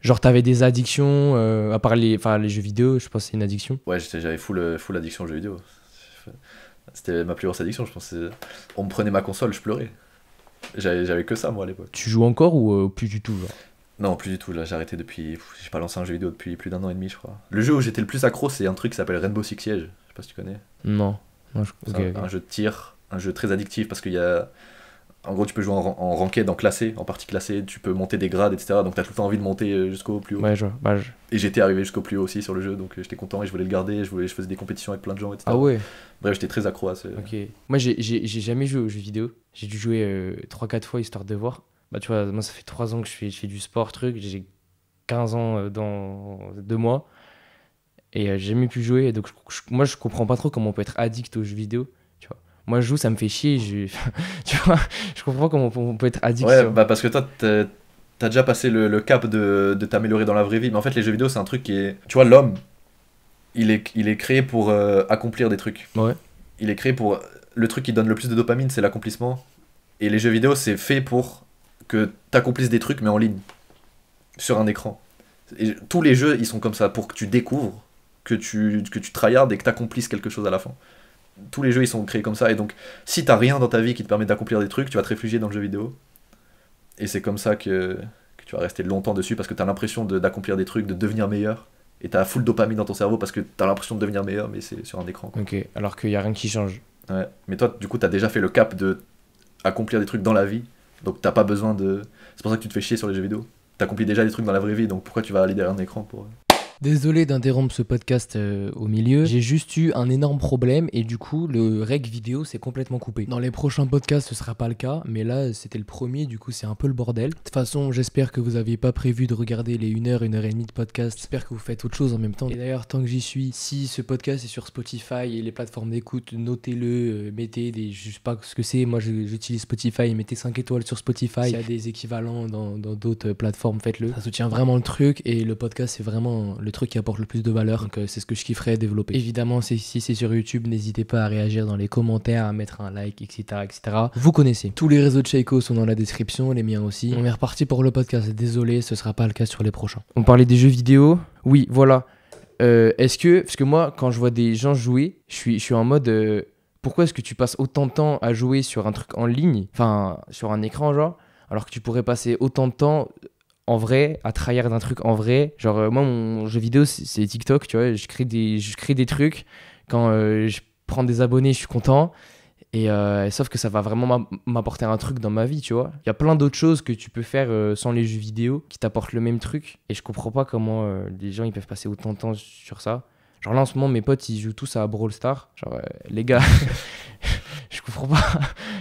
genre t'avais des addictions, à part les jeux vidéo, je pense que c'est une addiction. Ouais, j'avais full addiction aux jeux vidéo. C'était ma plus grosse addiction, je pense. On me prenait ma console, je pleurais. J'avais que ça moi à l'époque. Tu joues encore ou plus du tout genre? Non, plus du tout, là j'ai arrêté depuis. J'ai pas lancé un jeu vidéo depuis plus d'1 an et demi, je crois. Le jeu où j'étais le plus accro, c'est un truc qui s'appelle Rainbow Six Siege. Je sais pas si tu connais. Non. C'est un jeu de tir, un jeu très addictif parce qu'il y a. En gros, tu peux jouer en ranked, en classé, en partie classée, tu peux monter des grades, etc. Donc t'as tout le temps envie de monter jusqu'au plus haut. Ouais, je vois. Et j'étais arrivé jusqu'au plus haut aussi sur le jeu, donc j'étais content et je voulais le garder, je faisais des compétitions avec plein de gens, etc. Ah ouais. Bref, j'étais très accro à ce. Ok. Moi, j'ai jamais joué aux jeux vidéo. J'ai dû jouer 3-4 fois histoire de voir. Bah, tu vois, moi, ça fait 3 ans que je fais du sport, truc. J'ai 15 ans dans 2 mois. Et j'ai jamais pu jouer. Donc, moi, je comprends pas trop comment on peut être addict aux jeux vidéo. Tu vois. Moi, je joue, ça me fait chier. Tu vois, je comprends pas comment on peut être addict. Ouais, bah parce que toi, t'as déjà passé le cap de t'améliorer dans la vraie vie. Mais en fait, les jeux vidéo, c'est un truc qui est. Tu vois, l'homme, il est créé pour accomplir des trucs. Ouais. Il est créé pour. Le truc qui donne le plus de dopamine, c'est l'accomplissement. Et les jeux vidéo, c'est fait pour que t'accomplisses des trucs, mais en ligne. Sur un écran. Et tous les jeux, ils sont comme ça, pour que tu découvres, que tu tryhardes et que t'accomplisses quelque chose à la fin. Tous les jeux, ils sont créés comme ça. Et donc, si t'as rien dans ta vie qui te permet d'accomplir des trucs, tu vas te réfugier dans le jeu vidéo. Et c'est comme ça que tu vas rester longtemps dessus, parce que t'as l'impression d'accomplir des trucs, de devenir meilleur. Et t'as full dopamine dans ton cerveau, parce que t'as l'impression de devenir meilleur, mais c'est sur un écran, quoi. Ok, alors qu'il y a rien qui change. Ouais. Mais toi, du coup, t'as déjà fait le cap de accomplir des trucs dans la vie. Donc t'as pas besoin de... C'est pour ça que tu te fais chier sur les jeux vidéo. T'accomplis déjà des trucs dans la vraie vie, donc pourquoi tu vas aller derrière un écran pour... Désolé d'interrompre ce podcast au milieu. J'ai juste eu un énorme problème et du coup, le rec vidéo s'est complètement coupé. Dans les prochains podcasts, ce sera pas le cas, mais là, c'était le premier, du coup, c'est un peu le bordel. De toute façon, j'espère que vous avez pas prévu de regarder les 1 heure, 1 heure et demie de podcast. J'espère que vous faites autre chose en même temps. Et d'ailleurs, tant que j'y suis, si ce podcast est sur Spotify et les plateformes d'écoute, notez-le, mettez des... Je sais pas ce que c'est, moi j'utilise Spotify, mettez 5 étoiles sur Spotify. S'il y a des équivalents dans d'autres plateformes, faites-le. Ça soutient vraiment le truc et le podcast, c'est vraiment le truc qui apporte le plus de valeur, donc c'est ce que je kifferais développer. Évidemment, si c'est sur YouTube, n'hésitez pas à réagir dans les commentaires, à mettre un like, etc. Vous connaissez. Tous les réseaux de Shaiko sont dans la description, les miens aussi. On est reparti pour le podcast, désolé, ce sera pas le cas sur les prochains. On parlait des jeux vidéo, oui, voilà. Est-ce que, parce que moi, quand je vois des gens jouer, je suis en mode... pourquoi est-ce que tu passes autant de temps à jouer sur un truc en ligne, enfin, sur un écran, genre, alors que tu pourrais passer autant de temps... en vrai, à trahir d'un truc en vrai. Genre, moi, mon jeu vidéo, c'est TikTok, tu vois. Je crée des trucs. Quand je prends des abonnés, je suis content. Et sauf que ça va vraiment m'apporter un truc dans ma vie, tu vois. Il y a plein d'autres choses que tu peux faire sans les jeux vidéo qui t'apportent le même truc. Et je comprends pas comment les gens, ils peuvent passer autant de temps sur ça. Genre là, en ce moment, mes potes, ils jouent tous à Brawl Stars. Genre, les gars, je comprends pas.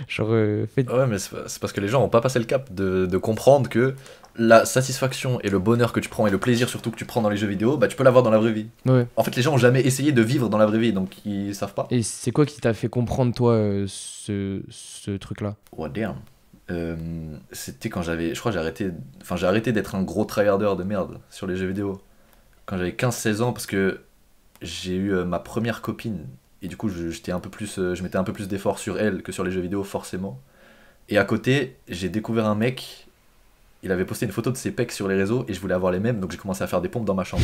Genre, faites... Ouais, mais c'est parce que les gens ont pas passé le cap de comprendre que la satisfaction et le bonheur que tu prends et le plaisir surtout que tu prends dans les jeux vidéo, bah tu peux l'avoir dans la vraie vie. Ouais. En fait, les gens ont jamais essayé de vivre dans la vraie vie, donc ils savent pas. Et c'est quoi qui t'a fait comprendre, toi, ce truc-là? Oh damn. C'était quand j'avais... Je crois que j'ai arrêté d'être un gros tryharder de merde sur les jeux vidéo. Quand j'avais 15-16 ans, parce que j'ai eu ma première copine. Et du coup, je mettais un peu plus d'efforts sur elle que sur les jeux vidéo, forcément. Et à côté, j'ai découvert un mec... Il avait posté une photo de ses pecs sur les réseaux et je voulais avoir les mêmes, donc j'ai commencé à faire des pompes dans ma chambre.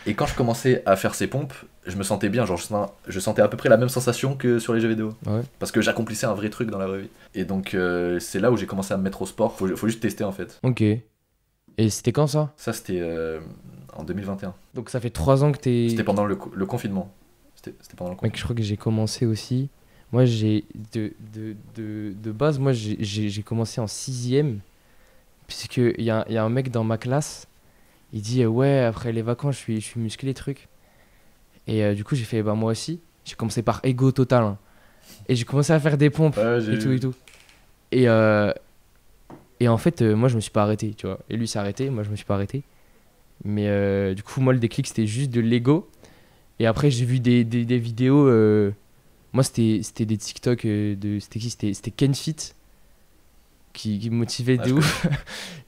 Et quand je commençais à faire ces pompes, je me sentais bien, genre je sentais à peu près la même sensation que sur les jeux vidéo. Ouais. Parce que j'accomplissais un vrai truc dans la vraie vie. Et donc c'est là où j'ai commencé à me mettre au sport, faut juste tester en fait. Ok. Et c'était quand ça? Ça c'était en 2021. Donc ça fait 3 ans que t'es... C'était pendant le confinement. C'était pendant le confinement. Mec, je crois que j'ai commencé aussi. Moi, de base, moi j'ai commencé en 6ème. Puisqu'il y a un mec dans ma classe, il dit ouais, après les vacances, je suis musclé, truc. Et du coup, j'ai fait bah moi aussi. J'ai commencé par ego total. Hein. Et j'ai commencé à faire des pompes et tout. Et en fait, moi, je me suis pas arrêté, tu vois. Et lui s'est arrêté, moi, je me suis pas arrêté. Mais du coup, moi, le déclic, c'était juste de l'ego. Et après, j'ai vu des vidéos. Moi, c'était des TikTok c'était qui? C'était Kenfit. Qui me motivait de ouf.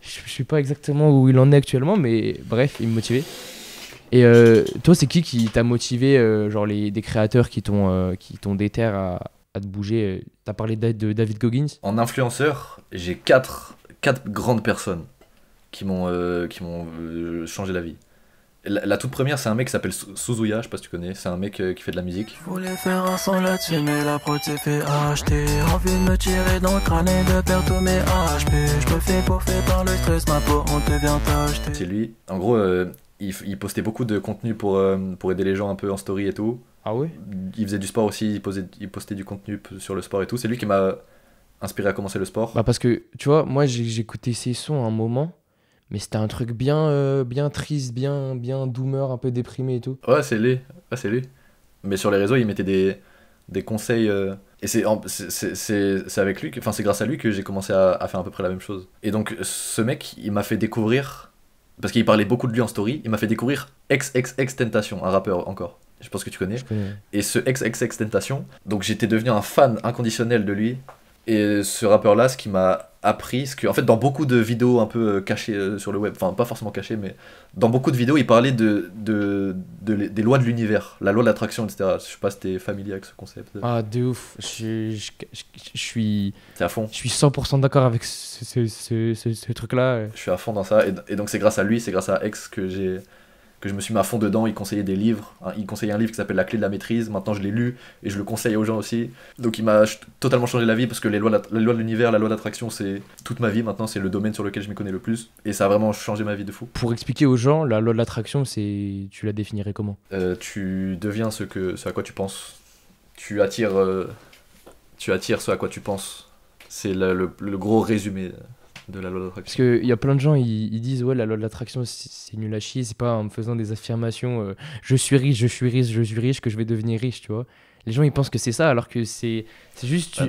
Je sais pas exactement où il en est actuellement, mais bref, il me motivait. Et toi, c'est qui t'a motivé, genre des créateurs qui t'ont déter à te bouger? T'as parlé de David Goggins. En influenceur, j'ai 4 grandes personnes qui m'ont changé la vie. La toute première, c'est un mec qui s'appelle Suzuya, je sais pas si tu connais, c'est un mec qui fait de la musique. Je voulais faire un son là-dessus, mais la prod s'est fait acheter. Envie de me tirer dans le crâne et de perdre tous mes HP. Je me fais bouffer par le stress, ma peau, on devient t'acheter. C'est lui. En gros, il postait beaucoup de contenu pour aider les gens un peu en story et tout. Ah ouais? Il faisait du sport aussi, il postait du contenu sur le sport et tout. C'est lui qui m'a inspiré à commencer le sport. Bah parce que, tu vois, moi j'écoutais ses sons à un moment. Mais c'était un truc bien triste, bien doomer, un peu déprimé et tout. Ouais, c'est lui. Mais sur les réseaux, il mettait des conseils. Et c'est avec lui, enfin c'est grâce à lui que j'ai commencé à faire à peu près la même chose. Et donc ce mec, il m'a fait découvrir, parce qu'il parlait beaucoup de lui en story, il m'a fait découvrir XXXTentacion, un rappeur encore. Je pense que tu connais. Je connais. Et ce XXXTentacion, donc j'étais devenu un fan inconditionnel de lui. Et ce rappeur-là, ce qui m'a appris, c'est qu'en fait, dans beaucoup de vidéos un peu cachées sur le web, enfin pas forcément cachées, mais dans beaucoup de vidéos, il parlait des lois de l'univers, la loi de l'attraction, etc. Je sais pas si t'es familier avec ce concept. Ah, de ouf. T'es à fond. Je suis 100% d'accord avec ce truc-là. Je suis à fond dans ça. Et donc c'est grâce à lui, c'est grâce à X que je me suis mis à fond dedans. Il conseillait des livres. Il conseillait un livre qui s'appelle La clé de la maîtrise. Maintenant, je l'ai lu et je le conseille aux gens aussi. Donc, il m'a totalement changé la vie parce que les lois de l'univers, la loi d'attraction, c'est toute ma vie. Maintenant, c'est le domaine sur lequel je m'y connais le plus. Et ça a vraiment changé ma vie de fou. Pour expliquer aux gens, la loi de l'attraction, tu la définirais comment? Tu deviens ce à quoi tu penses. Tu attires ce à quoi tu penses. C'est le gros résumé de la loi de Parce l'attraction. qu'il y a plein de gens, ils disent ouais, la loi de l'attraction c'est nul à chier, c'est pas en me faisant des affirmations je suis riche, je suis riche, je suis riche que je vais devenir riche, tu vois. Les gens ils pensent que c'est ça alors que c'est juste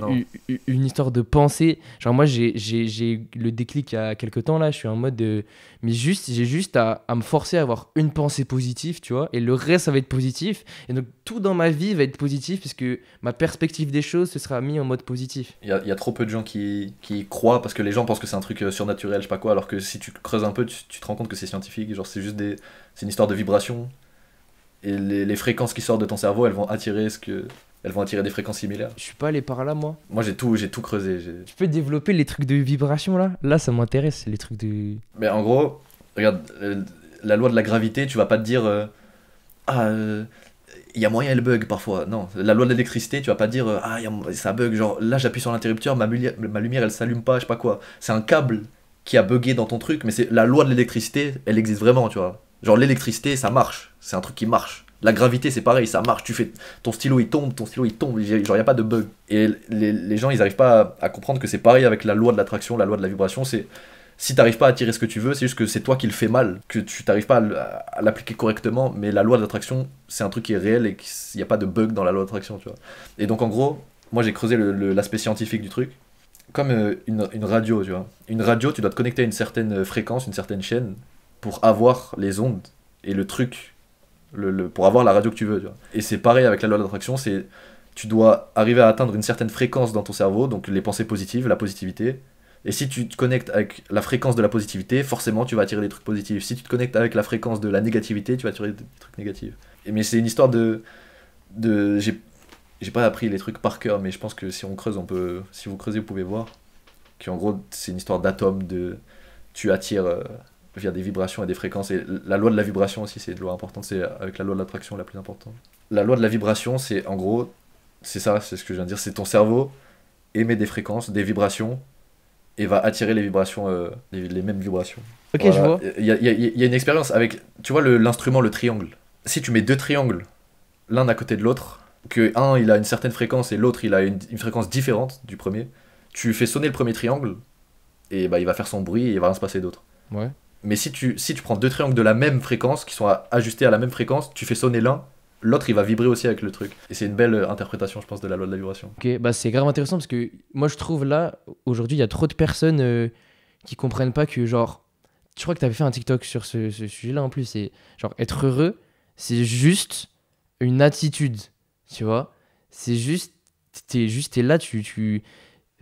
une histoire de pensée. Genre moi j'ai le déclic il y a quelques temps là, je suis en mode mais j'ai juste à me forcer à avoir une pensée positive, tu vois, et le reste ça va être positif. Et donc tout dans ma vie va être positif parce que ma perspective des choses se sera mis en mode positif. Il y a trop peu de gens qui y croient parce que les gens pensent que c'est un truc surnaturel, je sais pas quoi, alors que si tu creuses un peu, tu te rends compte que c'est scientifique. Genre, c'est une histoire de vibration. Et les fréquences qui sortent de ton cerveau, elles vont attirer des fréquences similaires. Je suis pas allé par là moi. Moi, j'ai tout creusé. Tu peux développer les trucs de vibration là? Là ça m'intéresse, les trucs de... Mais en gros, regarde, la loi de la gravité, tu vas pas te dire il y a moyen elle bug parfois. Non, la loi de l'électricité, tu vas pas te dire ça bug, genre là j'appuie sur l'interrupteur, ma lumière elle s'allume pas, je sais pas quoi. C'est un câble qui a bugué dans ton truc, mais c'est la loi de l'électricité, elle existe vraiment, tu vois. Genre l'électricité, ça marche, c'est un truc qui marche. La gravité, c'est pareil, ça marche. Ton stylo il tombe, genre y a pas de bug. Et les gens, ils arrivent pas à comprendre que c'est pareil avec la loi de l'attraction, la loi de la vibration. C'est si t'arrives pas à attirer ce que tu veux, c'est juste que c'est toi qui le fais mal, que tu t'arrives pas à l'appliquer correctement. Mais la loi de l'attraction, c'est un truc qui est réel et qu'il n'y a pas de bug dans la loi d'attraction, tu vois. Et donc en gros, moi j'ai creusé l'aspect scientifique du truc. Comme une radio, tu vois. Une radio, tu dois te connecter à une certaine fréquence, une certaine chaîne pour avoir les ondes et le truc, pour avoir la radio que tu veux, tu vois. Et c'est pareil avec la loi de l'attraction, tu dois arriver à atteindre une certaine fréquence dans ton cerveau, donc les pensées positives, la positivité. Et si tu te connectes avec la fréquence de la positivité, forcément tu vas attirer des trucs positifs. Si tu te connectes avec la fréquence de la négativité, tu vas attirer des trucs négatifs. Mais c'est une histoire j'ai pas appris les trucs par cœur, mais je pense que si on creuse, si vous creusez, vous pouvez voir qu'en gros c'est une histoire d'atomes, tu attires via des vibrations et des fréquences. Et la loi de la vibration aussi, c'est une loi importante, c'est avec la loi de l'attraction la plus importante. La loi de la vibration, c'est en gros, c'est ça, c'est ce que je viens de dire, c'est ton cerveau émet des fréquences, des vibrations, et va attirer les vibrations, les mêmes vibrations. Ok, voilà. Je vois. Il y a une expérience avec, tu vois l'instrument, le triangle. Si tu mets deux triangles, l'un à côté de l'autre, que un il a une certaine fréquence et l'autre il a une fréquence différente du premier, tu fais sonner le premier triangle, et bah il va faire son bruit et il va rien se passer d'autre. Ouais. Mais si tu prends deux triangles de la même fréquence, qui sont ajustés à la même fréquence, tu fais sonner l'un, l'autre il va vibrer aussi avec le truc. Et c'est une belle interprétation, je pense, de la loi de la vibration. Ok, bah c'est grave intéressant parce que moi je trouve là, aujourd'hui il y a trop de personnes qui comprennent pas que genre, je crois que t'avais fait un TikTok sur ce sujet-là en plus, c'est genre être heureux, c'est juste une attitude, tu vois. C'est juste, t'es là, tu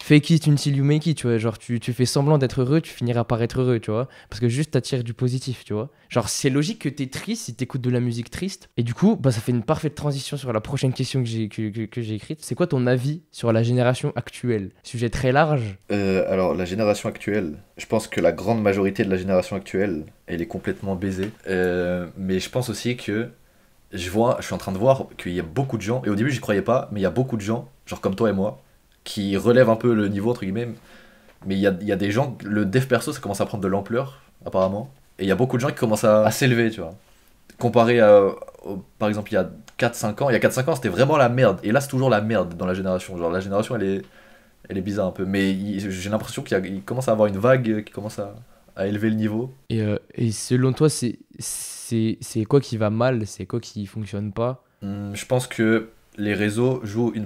fake it until you make it, tu vois. Genre, tu fais semblant d'être heureux, tu finiras par être heureux, tu vois. Parce que juste, t'attires du positif, tu vois. Genre, c'est logique que t'es triste si t'écoutes de la musique triste. Et du coup, bah, ça fait une parfaite transition sur la prochaine question que j'ai écrite. C'est quoi ton avis sur la génération actuelle? Sujet très large. Alors, la génération actuelle, je pense que la grande majorité de la génération actuelle, elle est complètement baisée. Mais je pense aussi que je suis en train de voir qu'il y a beaucoup de gens, et au début, j'y croyais pas, mais il y a beaucoup de gens, genre comme toi et moi, qui relève un peu le niveau entre guillemets, mais il y a des gens, le dev perso ça commence à prendre de l'ampleur apparemment, et il y a beaucoup de gens qui commencent à s'élever, tu vois, comparé par exemple il y a 4-5 ans c'était vraiment la merde, et là c'est toujours la merde dans la génération, genre la génération elle est bizarre un peu, mais j'ai l'impression qu'il commence à avoir une vague qui commence à élever le niveau. Et selon toi c'est quoi qui va mal, c'est quoi qui fonctionne pas? Je pense que les réseaux jouent une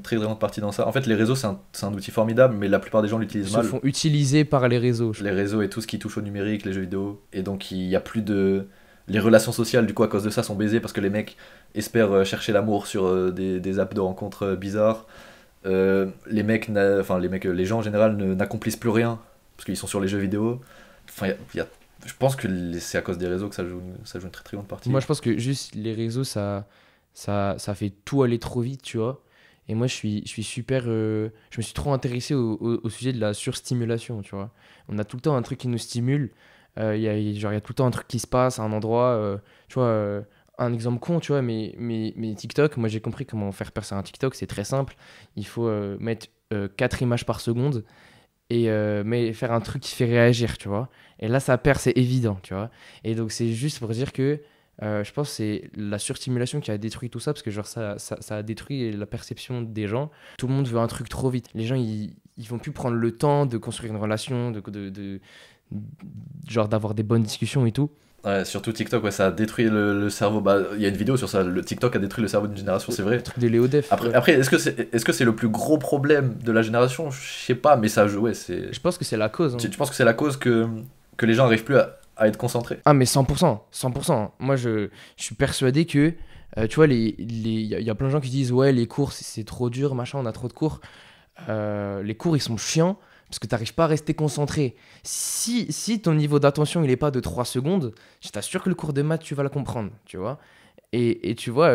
très grande partie dans ça. En fait, les réseaux, c'est un outil formidable, mais la plupart des gens l'utilisent mal. Ils se font utiliser par les réseaux. Les réseaux et tout ce qui touche au numérique, les jeux vidéo. Et donc, il n'y a plus de Les relations sociales, du coup, à cause de ça, sont baisées parce que les mecs espèrent chercher l'amour sur des apps de rencontres bizarres. Les mecs, les gens en général n'accomplissent plus rien parce qu'ils sont sur les jeux vidéo. Enfin, je pense que c'est à cause des réseaux que ça joue une très très grande partie. Moi, je pense que juste les réseaux, ça fait tout aller trop vite, tu vois. Et moi, je suis super. Je me suis trop intéressé au sujet de la surstimulation, tu vois. On a tout le temps un truc qui nous stimule. Il y a tout le temps un truc qui se passe à un endroit. Tu vois, un exemple con, tu vois, mais TikTok, moi j'ai compris comment faire percer un TikTok, c'est très simple. Il faut mettre 4 images par seconde et mais faire un truc qui fait réagir, tu vois. Et là, ça perce, c'est évident, tu vois. Et donc, c'est juste pour dire que je pense que c'est la surstimulation qui a détruit tout ça, parce que genre ça a détruit la perception des gens. Tout le monde veut un truc trop vite. Les gens, ils vont plus prendre le temps de construire une relation, genre d'avoir des bonnes discussions et tout. Ouais, surtout TikTok, ouais, ça a détruit le cerveau. Bah, il y a une vidéo sur ça, le TikTok a détruit le cerveau d'une génération, c'est vrai. Le truc de Léo Def. Après, est-ce que c'est le plus gros problème de la génération? Je sais pas, mais ça joue, ouais, c'est... Je pense que c'est la cause. Hein. Tu penses que c'est la cause que les gens arrivent plus à être concentrés? Ah, mais 100%, 100%. Moi, je suis persuadé que, tu vois, il y a plein de gens qui disent, ouais, les cours, c'est trop dur, machin, on a trop de cours. Les cours, ils sont chiants parce que tu n'arrives pas à rester concentré. Si ton niveau d'attention, il n'est pas de 3 secondes, je t'assure que le cours de maths, tu vas le comprendre, tu vois. Et tu vois,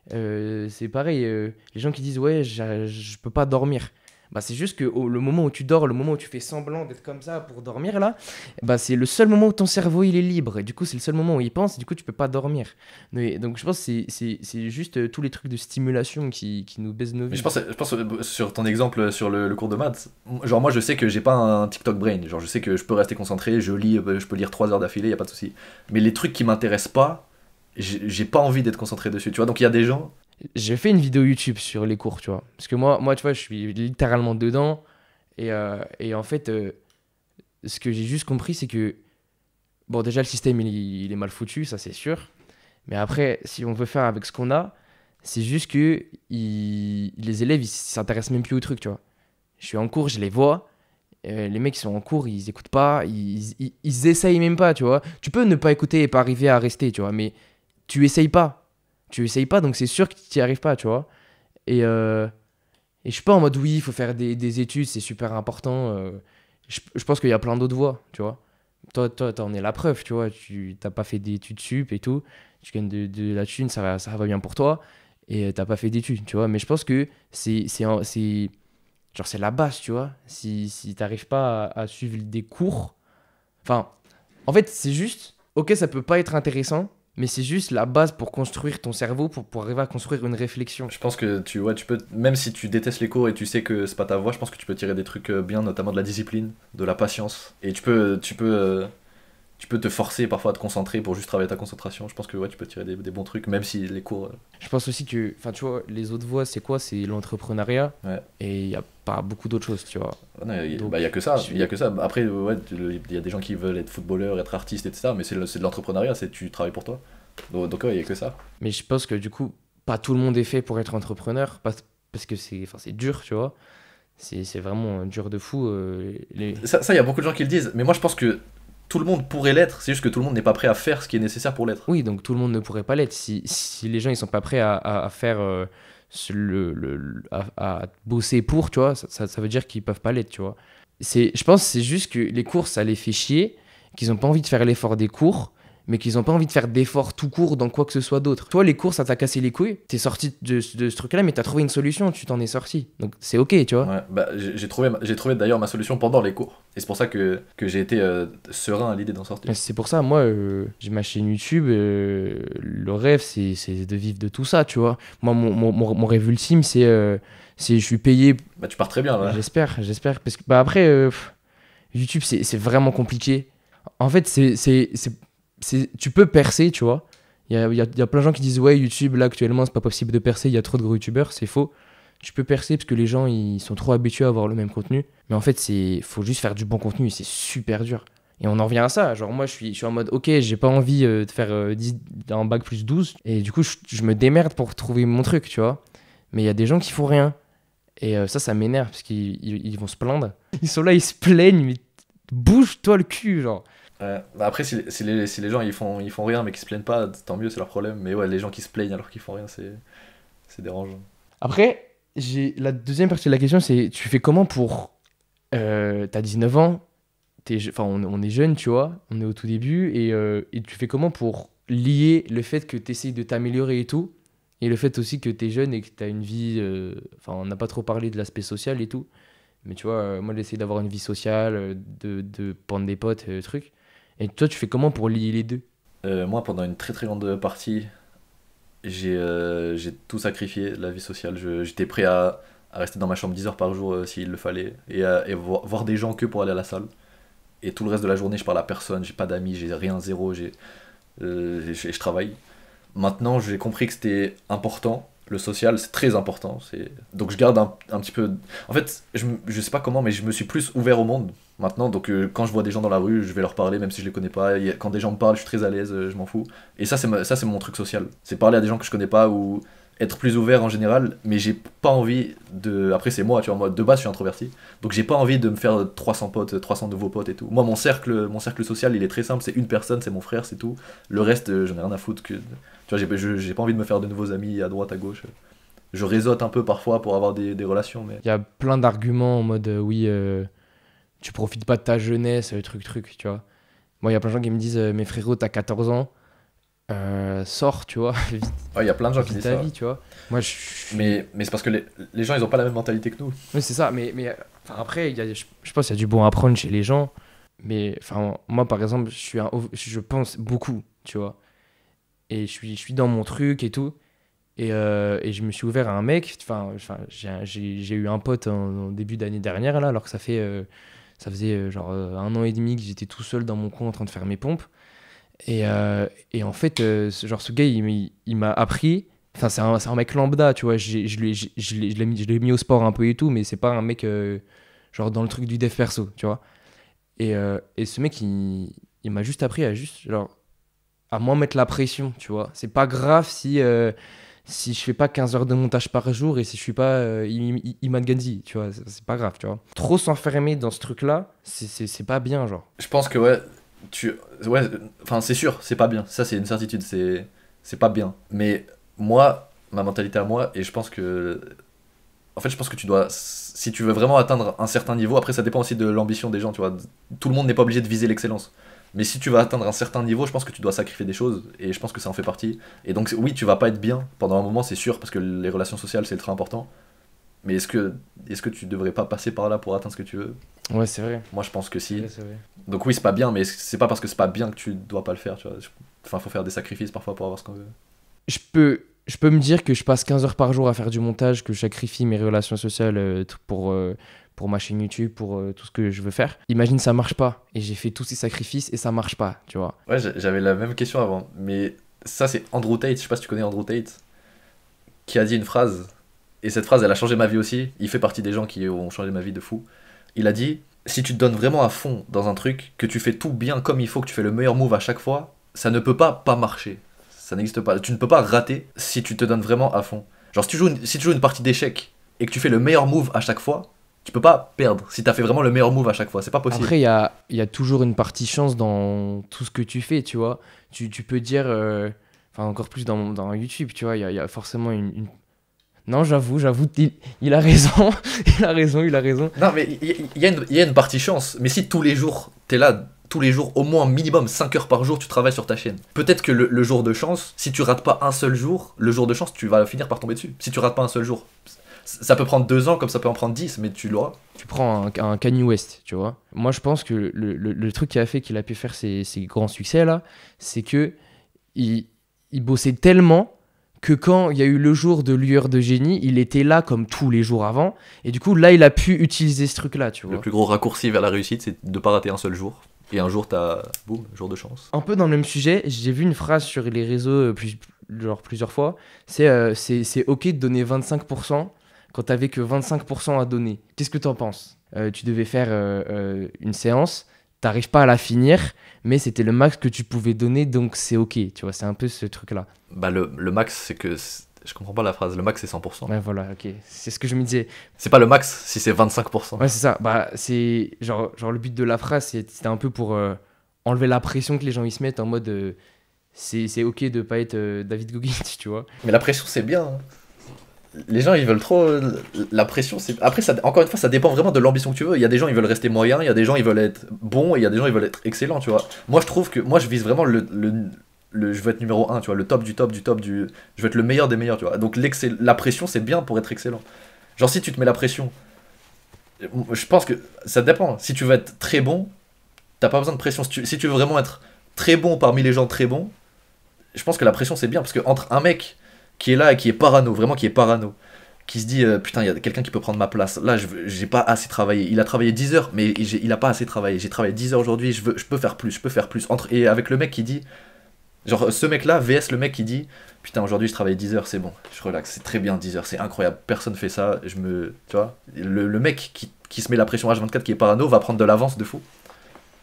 c'est pareil, les gens qui disent, ouais, je peux pas dormir. Bah, c'est juste que le moment où tu dors, le moment où tu fais semblant d'être comme ça pour dormir là, bah, c'est le seul moment où ton cerveau il est libre. Et du coup, c'est le seul moment où il pense. Et du coup, tu peux pas dormir. Donc, je pense que c'est juste tous les trucs de stimulation qui nous baisent nos vies. Mais je pense sur ton exemple sur le cours de maths, genre moi je sais que j'ai pas un TikTok brain, genre je sais que je peux rester concentré, je peux lire 3 heures d'affilée, y a pas de souci. Mais les trucs qui m'intéressent pas, j'ai pas envie d'être concentré dessus, tu vois. Donc il y a des gens... J'ai fait une vidéo YouTube sur les cours, tu vois. Parce que moi tu vois, je suis littéralement dedans. Et en fait, ce que j'ai juste compris, c'est que... Bon, déjà, le système, il est mal foutu, ça c'est sûr. Mais après, si on veut faire avec ce qu'on a, c'est juste que les élèves, ils s'intéressent même plus au truc, tu vois. Je suis en cours, je les vois. Les mecs qui sont en cours, ils écoutent pas. Ils essayent même pas, tu vois. Tu peux ne pas écouter et pas arriver à rester, tu vois. Mais tu essayes pas. Tu essayes pas, donc c'est sûr que tu n'y arrives pas, tu vois. Et je suis pas en mode oui, il faut faire des études, c'est super important. Je pense qu'il y a plein d'autres voies, tu vois. Toi, t'en es la preuve, tu vois. Tu t'as pas fait d'études sup et tout. Tu gagnes de la thune, ça va bien pour toi. Et t'as pas fait d'études, tu vois. Mais je pense que genre c'est la base, tu vois. Si t'arrives pas à suivre des cours. Enfin, en fait, c'est juste. Ok, ça peut pas être intéressant. Mais c'est juste la base pour construire ton cerveau, pour arriver à construire une réflexion. Je pense que tu peux, même si tu détestes les cours et tu sais que c'est pas ta voie, je pense que tu peux tirer des trucs bien, notamment de la discipline, de la patience. Et tu peux te forcer parfois à te concentrer pour juste travailler ta concentration. Je pense que ouais, tu peux tirer des bons trucs, même si les cours... Je pense aussi que, enfin tu vois, les autres voies, c'est quoi? C'est l'entrepreneuriat. Ouais. Et il n'y a pas beaucoup d'autres choses, tu vois. Il y a que ça. Il y a que ça. Après, ouais, il y a des gens qui veulent être footballeurs, être artistes, etc. Mais c'est de l'entrepreneuriat, c'est tu travailles pour toi. Donc ouais, il y a que ça. Mais je pense que du coup, pas tout le monde est fait pour être entrepreneur, parce que c'est dur, tu vois. C'est vraiment dur de fou. Ça, il y a beaucoup de gens qui le disent. Mais moi, je pense que tout le monde pourrait l'être, c'est juste que tout le monde n'est pas prêt à faire ce qui est nécessaire pour l'être. Oui, donc tout le monde ne pourrait pas l'être. Si les gens ils sont pas prêts à faire à bosser pour, tu vois, ça veut dire qu'ils peuvent pas l'être, tu vois. Je pense que c'est juste que les cours, ça les fait chier, qu'ils ont pas envie de faire l'effort des cours, mais qu'ils ont pas envie de faire d'efforts tout court dans quoi que ce soit d'autre. Toi, les cours, ça t'a cassé les couilles, t'es sorti de ce truc-là, mais t'as trouvé une solution, tu t'en es sorti. Donc c'est ok, tu vois. Ouais, bah, j'ai trouvé d'ailleurs ma solution pendant les cours. Et c'est pour ça que j'ai été serein à l'idée d'en sortir. C'est pour ça, moi, j'ai ma chaîne YouTube, le rêve, c'est de vivre de tout ça, tu vois. Moi, mon rêve ultime, c'est je suis payé... Bah tu pars très bien, là. J'espère, parce que bah, après, YouTube, c'est vraiment compliqué. En fait, tu peux percer, tu vois. Il y a plein de gens qui disent ouais, YouTube là actuellement c'est pas possible de percer, il y a trop de gros youtubeurs. C'est faux. Tu peux percer parce que les gens ils sont trop habitués à avoir le même contenu. Mais en fait faut juste faire du bon contenu et c'est super dur. Et on en revient à ça. Genre moi je suis en mode ok, j'ai pas envie de faire 10 en bac plus 12 et du coup je me démerde pour trouver mon truc, tu vois. Mais il y a des gens qui font rien. Et ça m'énerve parce qu'ils vont se plaindre. Ils sont là, ils se plaignent, mais bouge-toi le cul, genre. Ouais. Bah après, si les gens ils font rien mais qu'ils se plaignent pas, tant mieux, c'est leur problème. Mais ouais, les gens qui se plaignent alors qu'ils font rien, c'est dérangeant. Après, la deuxième partie de la question, c'est tu fais comment pour... t'as 19 ans, enfin, on est jeune, tu vois, on est au tout début, et tu fais comment pour lier le fait que tu essayes de t'améliorer et tout, et le fait aussi que tu es jeune et que tu as une vie... Enfin, on n'a pas trop parlé de l'aspect social et tout, mais tu vois, moi j'essaie d'avoir une vie sociale, de prendre des potes, trucs. Et toi, tu fais comment pour lier les deux? Moi, pendant une très très grande partie, j'ai tout sacrifié, la vie sociale. J'étais prêt à rester dans ma chambre 10 heures par jour s'il le fallait, et voir des gens que pour aller à la salle. Et tout le reste de la journée, je parle à personne, j'ai pas d'amis, j'ai rien, zéro, je travaille. Maintenant, j'ai compris que c'était important. Le social, c'est très important. Donc je garde un petit peu... En fait, je sais pas comment, mais je me suis plus ouvert au monde maintenant. Donc quand je vois des gens dans la rue, je vais leur parler, même si je les connais pas. Quand des gens me parlent, je suis très à l'aise, je m'en fous. Et ça, c'est mon truc social. C'est parler à des gens que je connais pas ou être plus ouvert en général. Mais j'ai pas envie de... Après, c'est moi, tu vois, moi, de base, je suis introverti. Donc j'ai pas envie de me faire 300 potes, 300 nouveaux potes et tout. Moi, mon cercle social, il est très simple. C'est une personne, c'est mon frère, c'est tout. Le reste, j'en ai rien à foutre que... Tu vois, j'ai pas envie de me faire de nouveaux amis à droite, à gauche. Je réseaute un peu parfois pour avoir des relations, mais... Il y a plein d'arguments en mode, oui, tu profites pas de ta jeunesse, truc, tu vois. Moi, il y a plein de gens qui me disent, mais frérot, t'as 14 ans, sors, tu vois, vite, Ouais, il y a plein de gens qui vis disent ta ça. vie, tu vois. Moi, Mais c'est parce que les gens, ils ont pas la même mentalité que nous. oui, c'est ça, mais enfin, après, je pense qu'il y a du bon à prendre chez les gens, mais enfin, moi, par exemple, je pense beaucoup, tu vois, et je suis dans mon truc et tout, et je me suis ouvert à un mec, enfin j'ai eu un pote en début d'année dernière, là, alors que ça faisait genre 1 an et demi que j'étais tout seul dans mon coin en train de faire mes pompes, et en fait, ce gars, il m'a appris. Enfin, c'est un mec lambda, tu vois. Je l'ai mis au sport un peu et tout, mais c'est pas un mec genre dans le truc du dev perso, tu vois. Et ce mec, il m'a juste appris à juste, genre, à moins mettre la pression, tu vois. C'est pas grave si je fais pas 15 heures de montage par jour et si je suis pas Iman Ganzi, tu vois. C'est pas grave, tu vois. Trop s'enfermer dans ce truc-là, c'est pas bien, genre. Je pense que, ouais, ouais, enfin, c'est sûr, c'est pas bien. Ça, c'est une certitude, c'est pas bien. Mais moi, ma mentalité à moi, et je pense que... En fait, je pense que tu dois... Si tu veux vraiment atteindre un certain niveau, après, ça dépend aussi de l'ambition des gens, tu vois. Tout le monde n'est pas obligé de viser l'excellence. Mais si tu vas atteindre un certain niveau, je pense que tu dois sacrifier des choses, et je pense que ça en fait partie. Et donc, oui, tu vas pas être bien pendant un moment, c'est sûr, parce que les relations sociales, c'est ultra important. Mais est-ce que tu devrais pas passer par là pour atteindre ce que tu veux? Ouais, c'est vrai. Moi, je pense que si. Ouais, c'est vrai. Donc oui, c'est pas bien, mais c'est pas parce que c'est pas bien que tu dois pas le faire, tu vois. Enfin, faut faire des sacrifices parfois pour avoir ce qu'on veut. Je peux me dire que je passe 15 heures par jour à faire du montage, que je sacrifie mes relations sociales pour ma chaîne YouTube, pour tout ce que je veux faire. Imagine ça marche pas, et j'ai fait tous ces sacrifices et ça marche pas, tu vois. Ouais, j'avais la même question avant, mais ça, c'est Andrew Tate, je sais pas si tu connais Andrew Tate, qui a dit une phrase, et cette phrase, elle a changé ma vie aussi. Il fait partie des gens qui ont changé ma vie de fou. Il a dit, si tu te donnes vraiment à fond dans un truc, que tu fais tout bien comme il faut, que tu fais le meilleur move à chaque fois, ça ne peut pas marcher. Ça n'existe pas. Tu ne peux pas rater si tu te donnes vraiment à fond. Genre, si tu joues une partie d'échecs et que tu fais le meilleur move à chaque fois, tu peux pas perdre si t'as fait vraiment le meilleur move à chaque fois. C'est pas possible. Après, il y a toujours une partie chance dans tout ce que tu fais, tu vois. Tu peux dire, enfin encore plus dans YouTube, tu vois, il y a forcément Non, j'avoue, il a raison, il a raison. Non, mais il y a une partie chance. Mais si tous les jours, t'es là, tous les jours, au moins minimum 5 heures par jour, tu travailles sur ta chaîne. Peut-être que le jour de chance, si tu rates pas un seul jour, le jour de chance, tu vas finir par tomber dessus. Si tu rates pas un seul jour. Ça peut prendre 2 ans, comme ça peut en prendre 10, mais tu l'auras. Tu prends un Kanye West, tu vois. Moi, je pense que le truc qui a fait qu'il a pu faire ces grands succès là, c'est que il bossait tellement que quand il y a eu le jour de lueur de génie, il était là comme tous les jours avant. Et du coup, là, il a pu utiliser ce truc-là, tu vois. Le plus gros raccourci vers la réussite, c'est de pas rater un seul jour. Et un jour, t'as... Boum, jour de chance. Un peu dans le même sujet, j'ai vu une phrase sur les réseaux plusieurs fois. C'est OK de donner 25% quand t'avais que 25% à donner. Qu'est-ce que t'en penses ? Tu devais faire une séance, t'arrives pas à la finir, mais c'était le max que tu pouvais donner, donc c'est OK. Tu vois, c'est un peu ce truc-là. Bah, le max, c'est que... Je comprends pas la phrase. Le max, c'est 100%. Ouais, voilà, OK. C'est ce que je me disais. C'est pas le max si c'est 25%. Ouais, c'est ça. Bah, c'est genre le but de la phrase, c'était un peu pour enlever la pression que les gens ils se mettent en mode c'est ok de pas être David Goggins, tu vois. Mais la pression, c'est bien, hein. Les gens, ils veulent trop. La pression, c'est. Après, ça, encore une fois, ça dépend vraiment de l'ambition que tu veux. Il y a des gens, ils veulent rester moyens, il y a des gens, ils veulent être bons, et il y a des gens, ils veulent être excellents, tu vois. Moi, je trouve que. Moi, je vise vraiment je veux être numéro un, tu vois, le top du top du top du. Je veux être le meilleur des meilleurs, tu vois. Donc, la pression, c'est bien pour être excellent. Genre, si tu te mets la pression, je pense que ça dépend. Si tu veux être très bon, t'as pas besoin de pression. Si tu veux vraiment être très bon parmi les gens très bons, je pense que la pression, c'est bien. Parce que entre un mec qui est là et qui est parano, vraiment qui est parano, qui se dit putain, il y a quelqu'un qui peut prendre ma place. Là, j'ai pas assez travaillé. Il a travaillé 10 heures, mais il a pas assez travaillé. J'ai travaillé 10 heures aujourd'hui, je peux faire plus, je peux faire plus. Et avec le mec qui dit, genre ce mec là, VS le mec qui dit, putain, aujourd'hui je travaille 10 heures, c'est bon, je relaxe, c'est très bien 10 heures, c'est incroyable, personne fait ça, tu vois, le mec qui se met la pression H24, qui est parano, va prendre de l'avance de fou.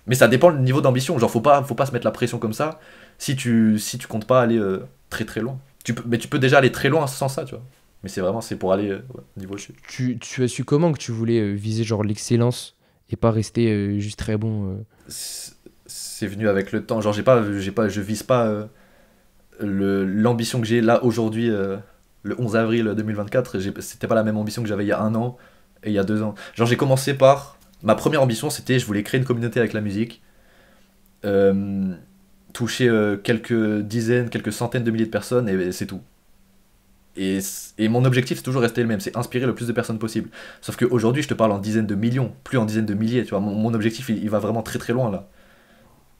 Mais ça dépend du niveau d'ambition, genre faut pas se mettre la pression comme ça, si tu comptes pas aller très très loin. Mais tu peux déjà aller très loin sans ça, tu vois. Mais c'est pour aller au niveau dessus. Tu as su comment que tu voulais viser genre l'excellence et pas rester juste très bon C'est venu avec le temps, genre je vise pas l'ambition que j'ai là aujourd'hui, le 11 avril 2024, c'était pas la même ambition que j'avais il y a 1 an et il y a 2 ans. Genre j'ai commencé par, ma première ambition c'était, je voulais créer une communauté avec la musique, toucher quelques dizaines, quelques centaines de milliers de personnes et c'est tout. Et mon objectif c'est toujours resté le même, c'est inspirer le plus de personnes possible. Sauf qu'aujourd'hui je te parle en dizaines de millions, plus en dizaines de milliers, tu vois, mon objectif il va vraiment très très loin là.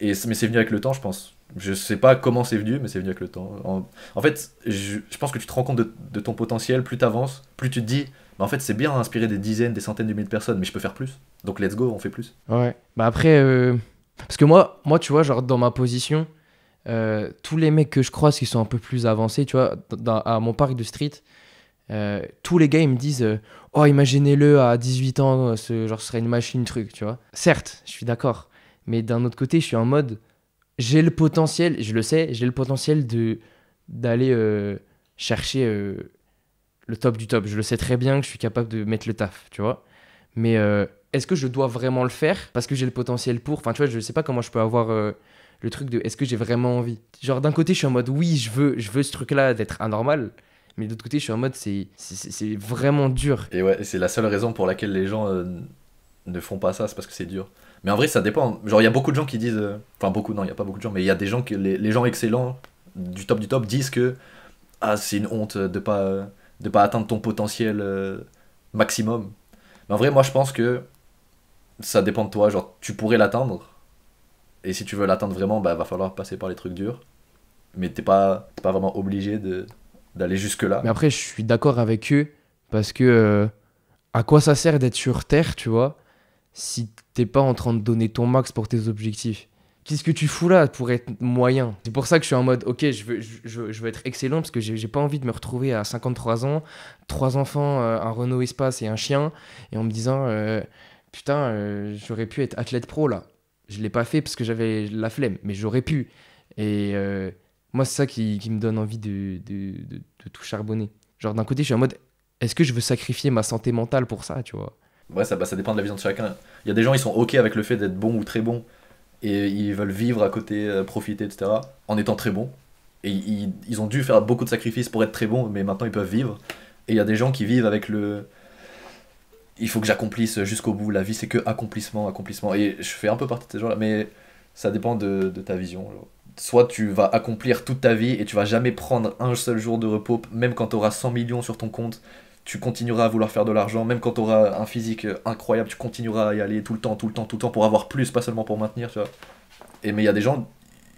Mais c'est venu avec le temps, je pense. Je sais pas comment c'est venu, mais c'est venu avec le temps. En fait, je pense que tu te rends compte de ton potentiel, plus t'avances, plus tu te dis, bah en fait c'est bien d'inspirer des dizaines, des centaines de milliers de personnes, mais je peux faire plus. Donc let's go, on fait plus. Ouais. Bah après, parce que moi, tu vois, genre dans ma position, tous les mecs que je croise qui sont un peu plus avancés, tu vois, à mon parc de street, tous les gars ils me disent oh imaginez-le à 18 ans, ce serait une machine truc, tu vois. Certes, je suis d'accord. Mais d'un autre côté, je suis en mode, j'ai le potentiel, je le sais, j'ai le potentiel d'aller chercher le top du top. Je le sais très bien que je suis capable de mettre le taf, tu vois. Mais est-ce que je dois vraiment le faire parce que j'ai le potentiel pour? Enfin, tu vois, je sais pas comment je peux avoir le truc de est-ce que j'ai vraiment envie? Genre, d'un côté, je suis en mode, oui, je veux ce truc-là d'être anormal. Mais d'autre côté, je suis en mode, c'est vraiment dur. Et ouais, c'est la seule raison pour laquelle les gens ne font pas ça, c'est parce que c'est dur. Mais en vrai, ça dépend. Genre, il y a beaucoup de gens qui disent. Enfin, beaucoup, non, il n'y a pas beaucoup de gens, mais il y a des gens, les gens excellents du top disent que c'est une honte de pas atteindre ton potentiel maximum. Mais en vrai, moi, je pense que ça dépend de toi. Genre, tu pourrais l'atteindre. Et si tu veux l'atteindre vraiment, bah, va falloir passer par les trucs durs. Mais t'es pas vraiment obligé d'aller jusque-là. Mais après, je suis d'accord avec eux parce que à quoi ça sert d'être sur Terre, tu vois, si t'es pas en train de donner ton max pour tes objectifs? Qu'est-ce que tu fous là pour être moyen? C'est pour ça que je suis en mode, ok, je veux être excellent parce que j'ai pas envie de me retrouver à 53 ans, 3 enfants, un Renault Espace et un chien, et en me disant, putain, j'aurais pu être athlète pro là. Je l'ai pas fait parce que j'avais la flemme, mais j'aurais pu. Et moi, c'est ça qui me donne envie de tout charbonner. Genre, d'un côté, je suis en mode, est-ce que je veux sacrifier ma santé mentale pour ça, tu vois? Ouais, ça dépend de la vision de chacun. Il y a des gens, ils sont ok avec le fait d'être bon ou très bon, et ils veulent vivre à côté, profiter, etc., en étant très bons. Et ils ont dû faire beaucoup de sacrifices pour être très bons, mais maintenant ils peuvent vivre. Et il y a des gens qui vivent avec il faut que j'accomplisse jusqu'au bout, la vie c'est que accomplissement. Et je fais un peu partie de ces gens-là, mais ça dépend de ta vision. Genre. Soit tu vas accomplir toute ta vie et tu vas jamais prendre un seul jour de repos, même quand tu auras 100 millions sur ton compte, tu continueras à vouloir faire de l'argent, même quand tu auras un physique incroyable, tu continueras à y aller tout le temps pour avoir plus, pas seulement pour maintenir, tu vois. Mais il y a des gens,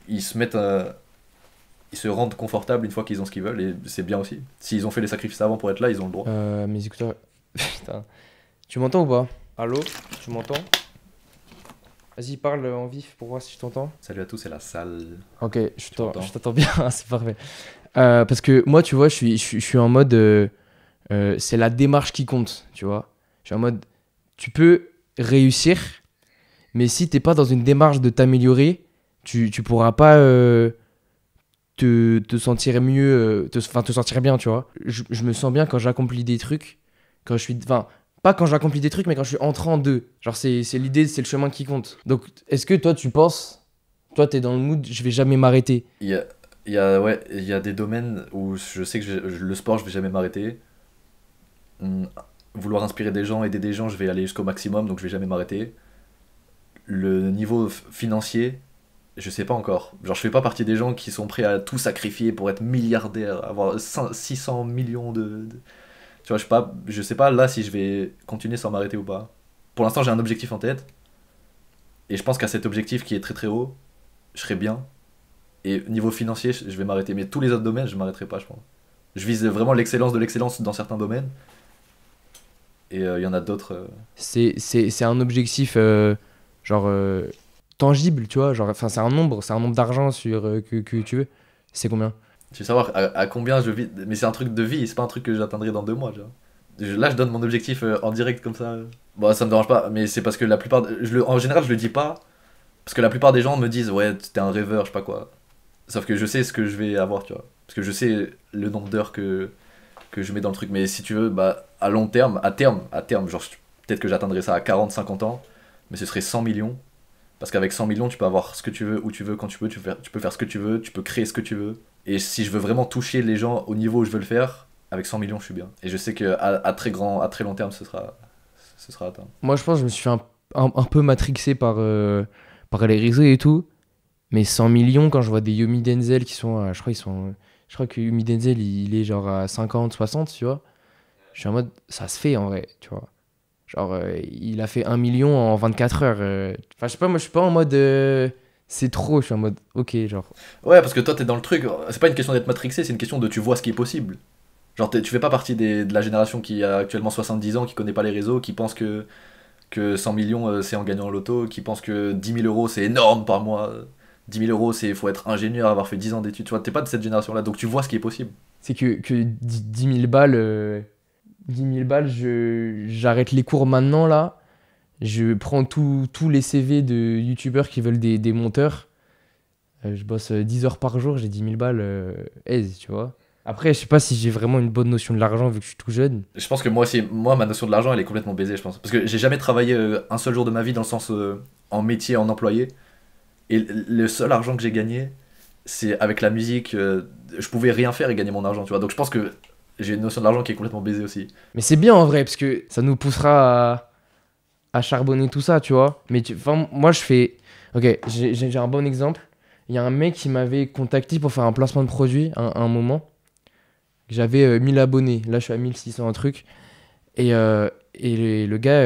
ils se rendent confortables une fois qu'ils ont ce qu'ils veulent, et c'est bien aussi. S'ils ont fait les sacrifices avant pour être là, ils ont le droit. Mes écouteurs... Putain. Tu m'entends ou pas? Allô? Tu m'entends? Vas-y, parle en vif pour voir si je t'entends. Salut à tous, c'est la salle. Ok, je t'entends bien, c'est parfait. Parce que moi, tu vois, je suis en mode... c'est la démarche qui compte, tu vois. Je suis en mode... Tu peux réussir, mais si t'es pas dans une démarche de t'améliorer, tu pourras pas te sentir mieux, te sentir bien, tu vois. Je me sens bien quand j'accomplis des trucs, quand je suis... Enfin, pas quand j'accomplis des trucs, mais quand je suis entrant d'eux. Genre, c'est l'idée, c'est le chemin qui compte. Donc, est-ce que toi, tu penses Toi, t'es dans le mood, je vais jamais m'arrêter. Ouais, il y a des domaines où je sais que le sport, je vais jamais m'arrêter. Hum, Vouloir inspirer des gens, aider des gens, je vais aller jusqu'au maximum, donc je vais jamais m'arrêter. Le niveau financier, je sais pas encore. Genre, je fais pas partie des gens qui sont prêts à tout sacrifier pour être milliardaire, avoir 600 millions Tu vois, je sais pas là si je vais continuer sans m'arrêter ou pas. Pour l'instant, j'ai un objectif en tête, et je pense qu'à cet objectif qui est très très haut, je serai bien. Et niveau financier, je vais m'arrêter. Mais tous les autres domaines, je m'arrêterai pas, je pense. Je vise vraiment l'excellence de l'excellence dans certains domaines. Et il y en a d'autres. C'est un objectif genre tangible, tu vois. Genre, enfin, c'est un nombre d'argent que tu veux. C'est combien? Je veux savoir à combien je vis. Mais c'est un truc de vie, c'est pas un truc que j'atteindrai dans 2 mois, tu vois. Là, je donne mon objectif en direct comme ça. Bon, ça me dérange pas, mais c'est parce que la plupart. En général, je le dis pas. Parce que la plupart des gens me disent, ouais, t'es un rêveur, je sais pas quoi. Sauf que je sais ce que je vais avoir, tu vois. Parce que je sais le nombre d'heures que je mets dans le truc. Mais si tu veux, bah, à long terme, à terme, genre, peut-être que j'atteindrai ça à 40, 50 ans, mais ce serait 100 millions. Parce qu'avec 100 millions, tu peux avoir ce que tu veux, où tu veux, quand tu veux, tu peux faire ce que tu veux, tu peux créer ce que tu veux. Et si je veux vraiment toucher les gens au niveau où je veux le faire, avec 100 millions, je suis bien. Et je sais à très long terme, ce sera atteint. Moi, je pense que je me suis fait un peu matrixé par les réseaux et tout. Mais 100 millions, quand je vois des Yomi Denzel qui sont, je crois que Yomi Denzel, il est genre à 50, 60, tu vois. Je suis en mode, ça se fait en vrai, tu vois. Genre, il a fait 1 million en 24 heures. Enfin, je sais pas, moi, je suis pas en mode, c'est trop. Je suis en mode, ok, genre. Ouais, parce que toi, t'es dans le truc. C'est pas une question d'être matrixé, c'est une question de tu vois ce qui est possible. Genre, tu fais pas partie de la génération qui a actuellement 70 ans, qui connaît pas les réseaux, qui pense que 100 millions c'est en gagnant au loto, qui pense que 10 000 euros c'est énorme par mois. 10 000 euros, faut être ingénieur, avoir fait 10 ans d'études. Tu vois, t'es pas de cette génération-là, donc tu vois ce qui est possible. C'est que 10 000 balles, 10 000 balles, j'arrête les cours maintenant, là. Je prends tous les CV de youtubeurs qui veulent des monteurs. Je bosse 10 heures par jour, j'ai 10 000 balles aise, tu vois. Après, je sais pas si j'ai vraiment une bonne notion de l'argent vu que je suis tout jeune. Je pense que moi aussi, ma notion de l'argent, elle est complètement baisée, je pense. Parce que j'ai jamais travaillé un seul jour de ma vie dans le sens en métier, en employé. Et le seul argent que j'ai gagné, c'est avec la musique. Je pouvais rien faire et gagner mon argent, tu vois. Donc je pense que j'ai une notion de l'argent qui est complètement baisée aussi. Mais c'est bien en vrai, parce que ça nous poussera à charbonner tout ça, tu vois. Mais moi, je fais. Ok, j'ai un bon exemple. Il y a un mec qui m'avait contacté pour faire un placement de produit à un moment. J'avais 1000 abonnés. Là, je suis à 1600, un truc. Et le gars,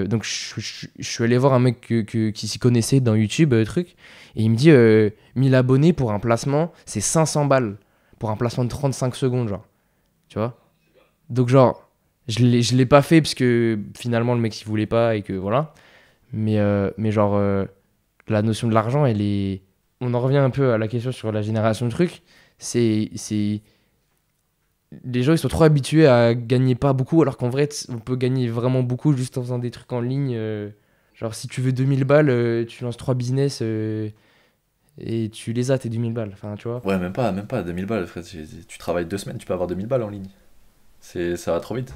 donc je suis allé voir un mec qui s'y connaissait dans YouTube, truc. Et il me dit 1000 abonnés pour un placement, c'est 500 balles. Pour un placement de 35 secondes, genre. Tu vois? Donc, genre, je l'ai pas fait parce que finalement, le mec, il voulait pas et que voilà. Mais genre, la notion de l'argent, elle est. On en revient un peu à la question sur la génération de trucs. C'est les gens ils sont trop habitués à gagner pas beaucoup alors qu'en vrai on peut gagner vraiment beaucoup juste en faisant des trucs en ligne genre si tu veux 2000 balles tu lances 3 business et tu les as tes 2000 balles enfin tu vois. Ouais, même pas 2000 balles, frère. Tu travailles 2 semaines, tu peux avoir 2000 balles en ligne. Ça va trop vite.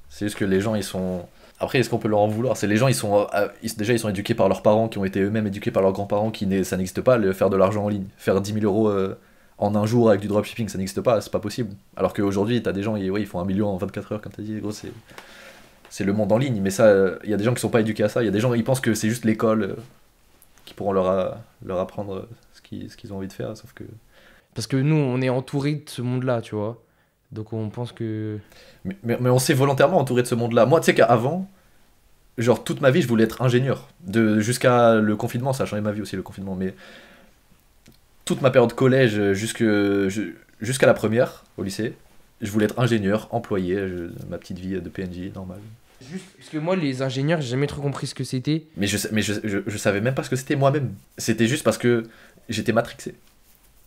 C'est juste que les gens, ils sont. Après, est-ce qu'on peut leur en vouloir? C'est les gens, déjà, ils sont éduqués par leurs parents, qui ont été eux-mêmes éduqués par leurs grands-parents, ça n'existe pas, faire de l'argent en ligne. Faire 10 000 euros en un jour avec du dropshipping, ça n'existe pas, c'est pas possible. Alors qu'aujourd'hui, t'as des gens, ils font 1 million en 24 heures, comme t'as dit, gros, c'est le monde en ligne. Mais ça, il y a des gens qui sont pas éduqués à ça. Il y a des gens, ils pensent que c'est juste l'école qui pourront leur apprendre ce qu'ils ont envie de faire, sauf que. Parce que nous on est entouré de ce monde là tu vois. Donc on pense que. Mais on s'est volontairement entouré de ce monde-là. Moi, tu sais qu'avant, genre toute ma vie, je voulais être ingénieur. Jusqu'à le confinement, ça a changé ma vie aussi, le confinement. Mais toute ma période collège jusqu'à la première, au lycée, je voulais être ingénieur, employé, ma petite vie de PNJ, normale. Juste parce que moi, les ingénieurs, j'ai jamais trop compris ce que c'était. Mais je savais même pas ce que c'était moi-même. C'était juste parce que j'étais matrixé.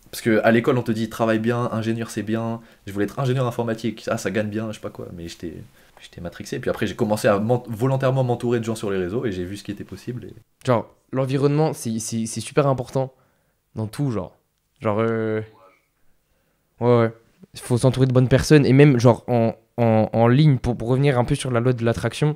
Parce qu'à l'école, on te dit travaille bien, ingénieur c'est bien. Je voulais être ingénieur informatique, ça gagne bien, je sais pas quoi. Mais j'étais matrixé. Puis après, j'ai commencé à volontairement m'entourer de gens sur les réseaux et j'ai vu ce qui était possible. Genre, l'environnement, c'est super important dans tout, genre. Genre, ouais. Il faut s'entourer de bonnes personnes. Et même, genre, en ligne, pour revenir un peu sur la loi de l'attraction,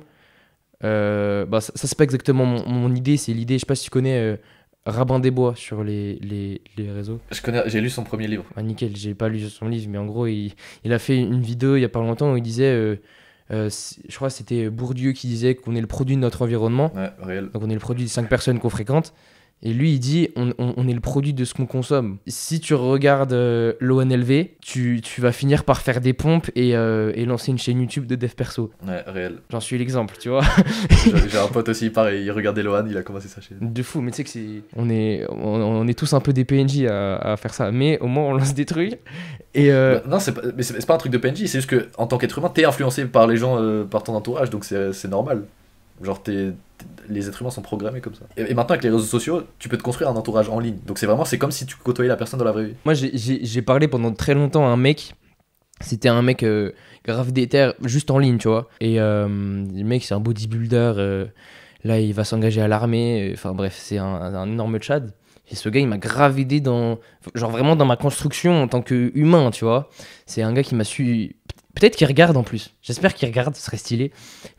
bah, ça c'est pas exactement mon idée. C'est l'idée, je sais pas si tu connais Rabin des Bois sur les réseaux. J'ai lu son premier livre. Ah, nickel, j'ai pas lu son livre, mais en gros, il a fait une vidéo il y a pas longtemps où il disait, je crois que c'était Bourdieu qui disait qu'on est le produit de notre environnement. Ouais, réel. Donc on est le produit des 5 personnes qu'on fréquente. Et lui, il dit, on est le produit de ce qu'on consomme. Si tu regardes l'ONLV, tu vas finir par faire des pompes et lancer une chaîne YouTube de dev perso. Ouais, réel. J'en suis l'exemple, tu vois. J'ai un pote aussi, pareil, il regardait Lohan, il a commencé sa chaîne. De fou, mais tu sais que c'est... On est tous un peu des PNJ à faire ça, mais au moins on lance des trucs. Et Non, c'est pas un truc de PNJ, c'est juste que en tant qu'être humain, t'es influencé par les gens, par ton entourage, donc c'est normal. Genre, les êtres humains sont programmés comme ça. Et maintenant, avec les réseaux sociaux, tu peux te construire un entourage en ligne. Donc, c'est comme si tu côtoyais la personne dans la vraie vie. moi, j'ai parlé pendant très longtemps à un mec. C'était un mec grave déter, juste en ligne, tu vois. Et le mec, c'est un bodybuilder. Là, il va s'engager à l'armée. Enfin, bref, c'est un énorme tchad. Et ce gars, il m'a grave aidé genre vraiment dans ma construction en tant qu'humain, tu vois. C'est un gars qui m'a su... Peut-être qu'il regarde en plus. J'espère qu'il regarde, ce serait stylé.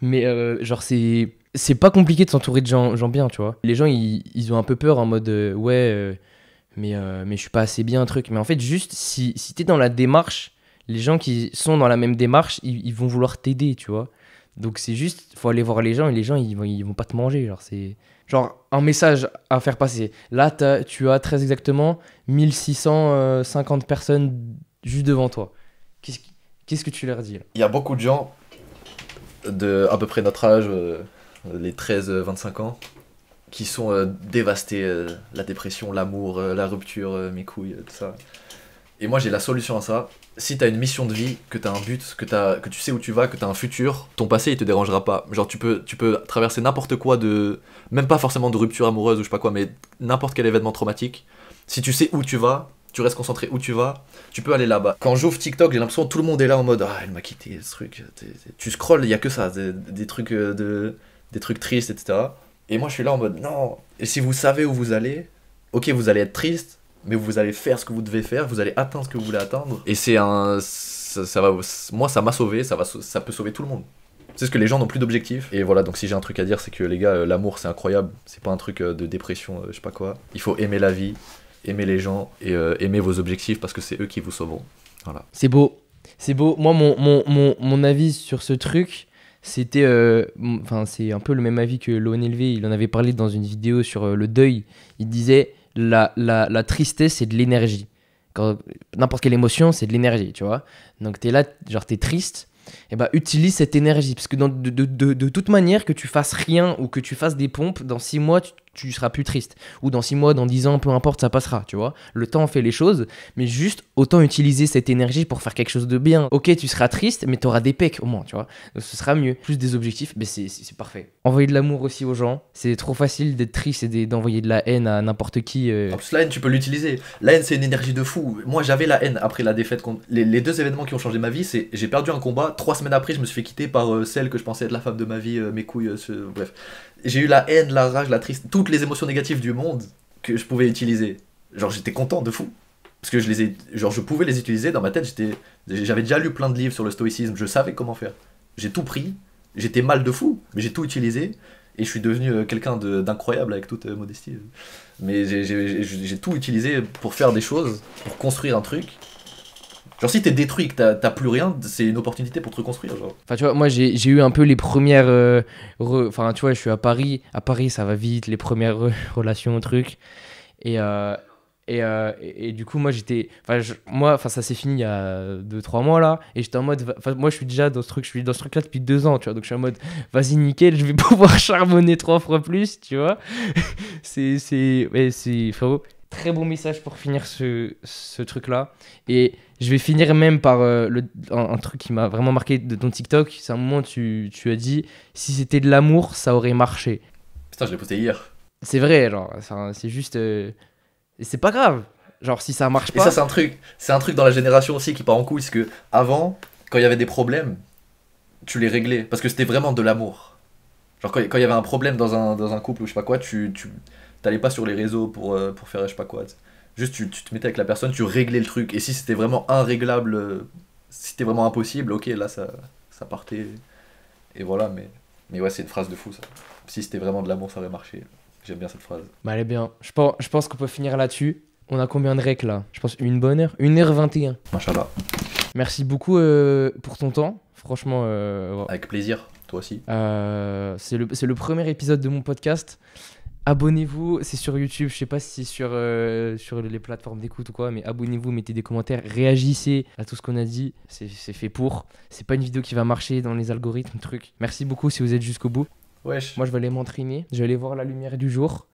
Mais genre, c'est pas compliqué de s'entourer de gens bien, tu vois. Les gens, ils ont un peu peur en mode mais je suis pas assez bien, un truc. Mais en fait, juste, si t'es dans la démarche, les gens qui sont dans la même démarche, ils vont vouloir t'aider, tu vois. Donc c'est juste, faut aller voir les gens et les gens, ils vont pas te manger. Genre, c'est genre un message à faire passer. Là, tu as très exactement 1650 personnes juste devant toi. Qu'est-ce que tu leur dis là? Il y a beaucoup de gens de à peu près notre âge, les 13-25 ans, qui sont dévastés, la dépression, l'amour, la rupture, mes couilles, tout ça. Et moi j'ai la solution à ça. Si t'as une mission de vie, que t'as un but, que tu sais où tu vas, que t'as un futur, ton passé il te dérangera pas. Genre tu peux traverser n'importe quoi même pas forcément de rupture amoureuse ou je sais pas quoi, mais n'importe quel événement traumatique. Si tu sais où tu vas, tu restes concentré où tu vas, tu peux aller là-bas. Quand j'ouvre TikTok, j'ai l'impression que tout le monde est là en mode ah elle m'a quitté ce truc. Tu scrolles, il y a que ça, des trucs des trucs tristes, etc. Et moi je suis là en mode non. Et si vous savez où vous allez, ok vous allez être triste, mais vous allez faire ce que vous devez faire, vous allez atteindre ce que vous voulez atteindre. Et moi ça m'a sauvé, ça peut sauver tout le monde. C'est ce que les gens n'ont plus d'objectifs. Et voilà, donc si j'ai un truc à dire, c'est que les gars, l'amour c'est incroyable. C'est pas un truc de dépression, je sais pas quoi. Il faut aimer la vie, aimer les gens et aimer vos objectifs parce que c'est eux qui vous sauveront. Voilà. C'est beau. C'est beau. Moi, mon avis sur ce truc, c'était... c'est un peu le même avis que l'ONLV. Il en avait parlé dans une vidéo sur le deuil. Il disait la tristesse, c'est de l'énergie. N'importe quelle émotion, c'est de l'énergie, tu vois. Donc, t'es là, genre, t'es triste. Et bah, utilise cette énergie. Parce que de toute manière, que tu fasses rien ou que tu fasses des pompes, dans 6 mois, tu seras plus triste. Ou dans 6 mois, dans 10 ans, peu importe, ça passera, tu vois. Le temps fait les choses, mais juste autant utiliser cette énergie pour faire quelque chose de bien. Ok, tu seras triste, mais tu auras des pecs au moins, tu vois. Donc, ce sera mieux. Plus des objectifs, mais c'est parfait. Envoyer de l'amour aussi aux gens. C'est trop facile d'être triste et d'envoyer de la haine à n'importe qui. En plus, la haine, tu peux l'utiliser. La haine, c'est une énergie de fou. Moi, j'avais la haine après la défaite. Les 2 événements qui ont changé ma vie, c'est j'ai perdu un combat. 3 semaines après, je me suis fait quitter par celle que je pensais être la femme de ma vie, mes couilles, bref. J'ai eu la haine, la rage, la tristesse, toutes les émotions négatives du monde que je pouvais utiliser. Genre j'étais content de fou. Parce que je pouvais les utiliser dans ma tête, j'avais déjà lu plein de livres sur le stoïcisme, je savais comment faire. J'ai tout pris, j'étais mal de fou, mais j'ai tout utilisé et je suis devenu quelqu'un d'incroyable avec toute modestie. Mais j'ai tout utilisé pour faire des choses, pour construire un truc. Genre si t'es détruit, que t'as plus rien, c'est une opportunité pour te reconstruire, genre. Enfin tu vois, moi j'ai eu un peu les premières... Enfin tu vois, je suis à Paris ça va vite, les premières relations, trucs. Et du coup moi j'étais... Enfin ça s'est fini il y a 2-3 mois là, et j'étais en mode... Moi je suis déjà dans ce truc, je suis dans ce truc là depuis 2 ans, tu vois, donc je suis en mode, vas-y nickel, je vais pouvoir charbonner 3 fois plus, tu vois. Frérot, très bon message pour finir ce truc là. Et je vais finir même par un truc qui m'a vraiment marqué de ton TikTok. C'est un moment où tu as dit si c'était de l'amour, ça aurait marché. Putain, je l'ai posté hier. C'est vrai, genre, c'est juste. Et c'est pas grave. Genre, si ça marche pas. Et ça, c'est un truc dans la génération aussi qui part en couille. C'est que avant, quand il y avait des problèmes, tu les réglais. Parce que c'était vraiment de l'amour. Genre, quand il y avait un problème dans un couple ou je sais pas quoi, tu t'allais pas sur les réseaux pour faire je sais pas quoi. Juste tu te mettais avec la personne, tu réglais le truc. Et si c'était vraiment irréglable, si c'était vraiment impossible, ok, là ça partait. Et voilà, mais ouais, c'est une phrase de fou ça. Si c'était vraiment de l'amour, ça aurait marché. J'aime bien cette phrase. Bah, elle est bien. Je pense qu'on peut finir là-dessus. On a combien de recs là? Je pense une bonne heure. 1h21. Machallah. Merci beaucoup pour ton temps. Franchement, Avec plaisir, toi aussi. c'est le premier épisode de mon podcast. Abonnez-vous, c'est sur YouTube, je sais pas si c'est sur les plateformes d'écoute ou quoi, mais abonnez-vous, mettez des commentaires, réagissez à tout ce qu'on a dit, c'est fait pour. C'est pas une vidéo qui va marcher dans les algorithmes, truc. Merci beaucoup si vous êtes jusqu'au bout. Wesh. Moi je vais aller m'entraîner, je vais aller voir la lumière du jour.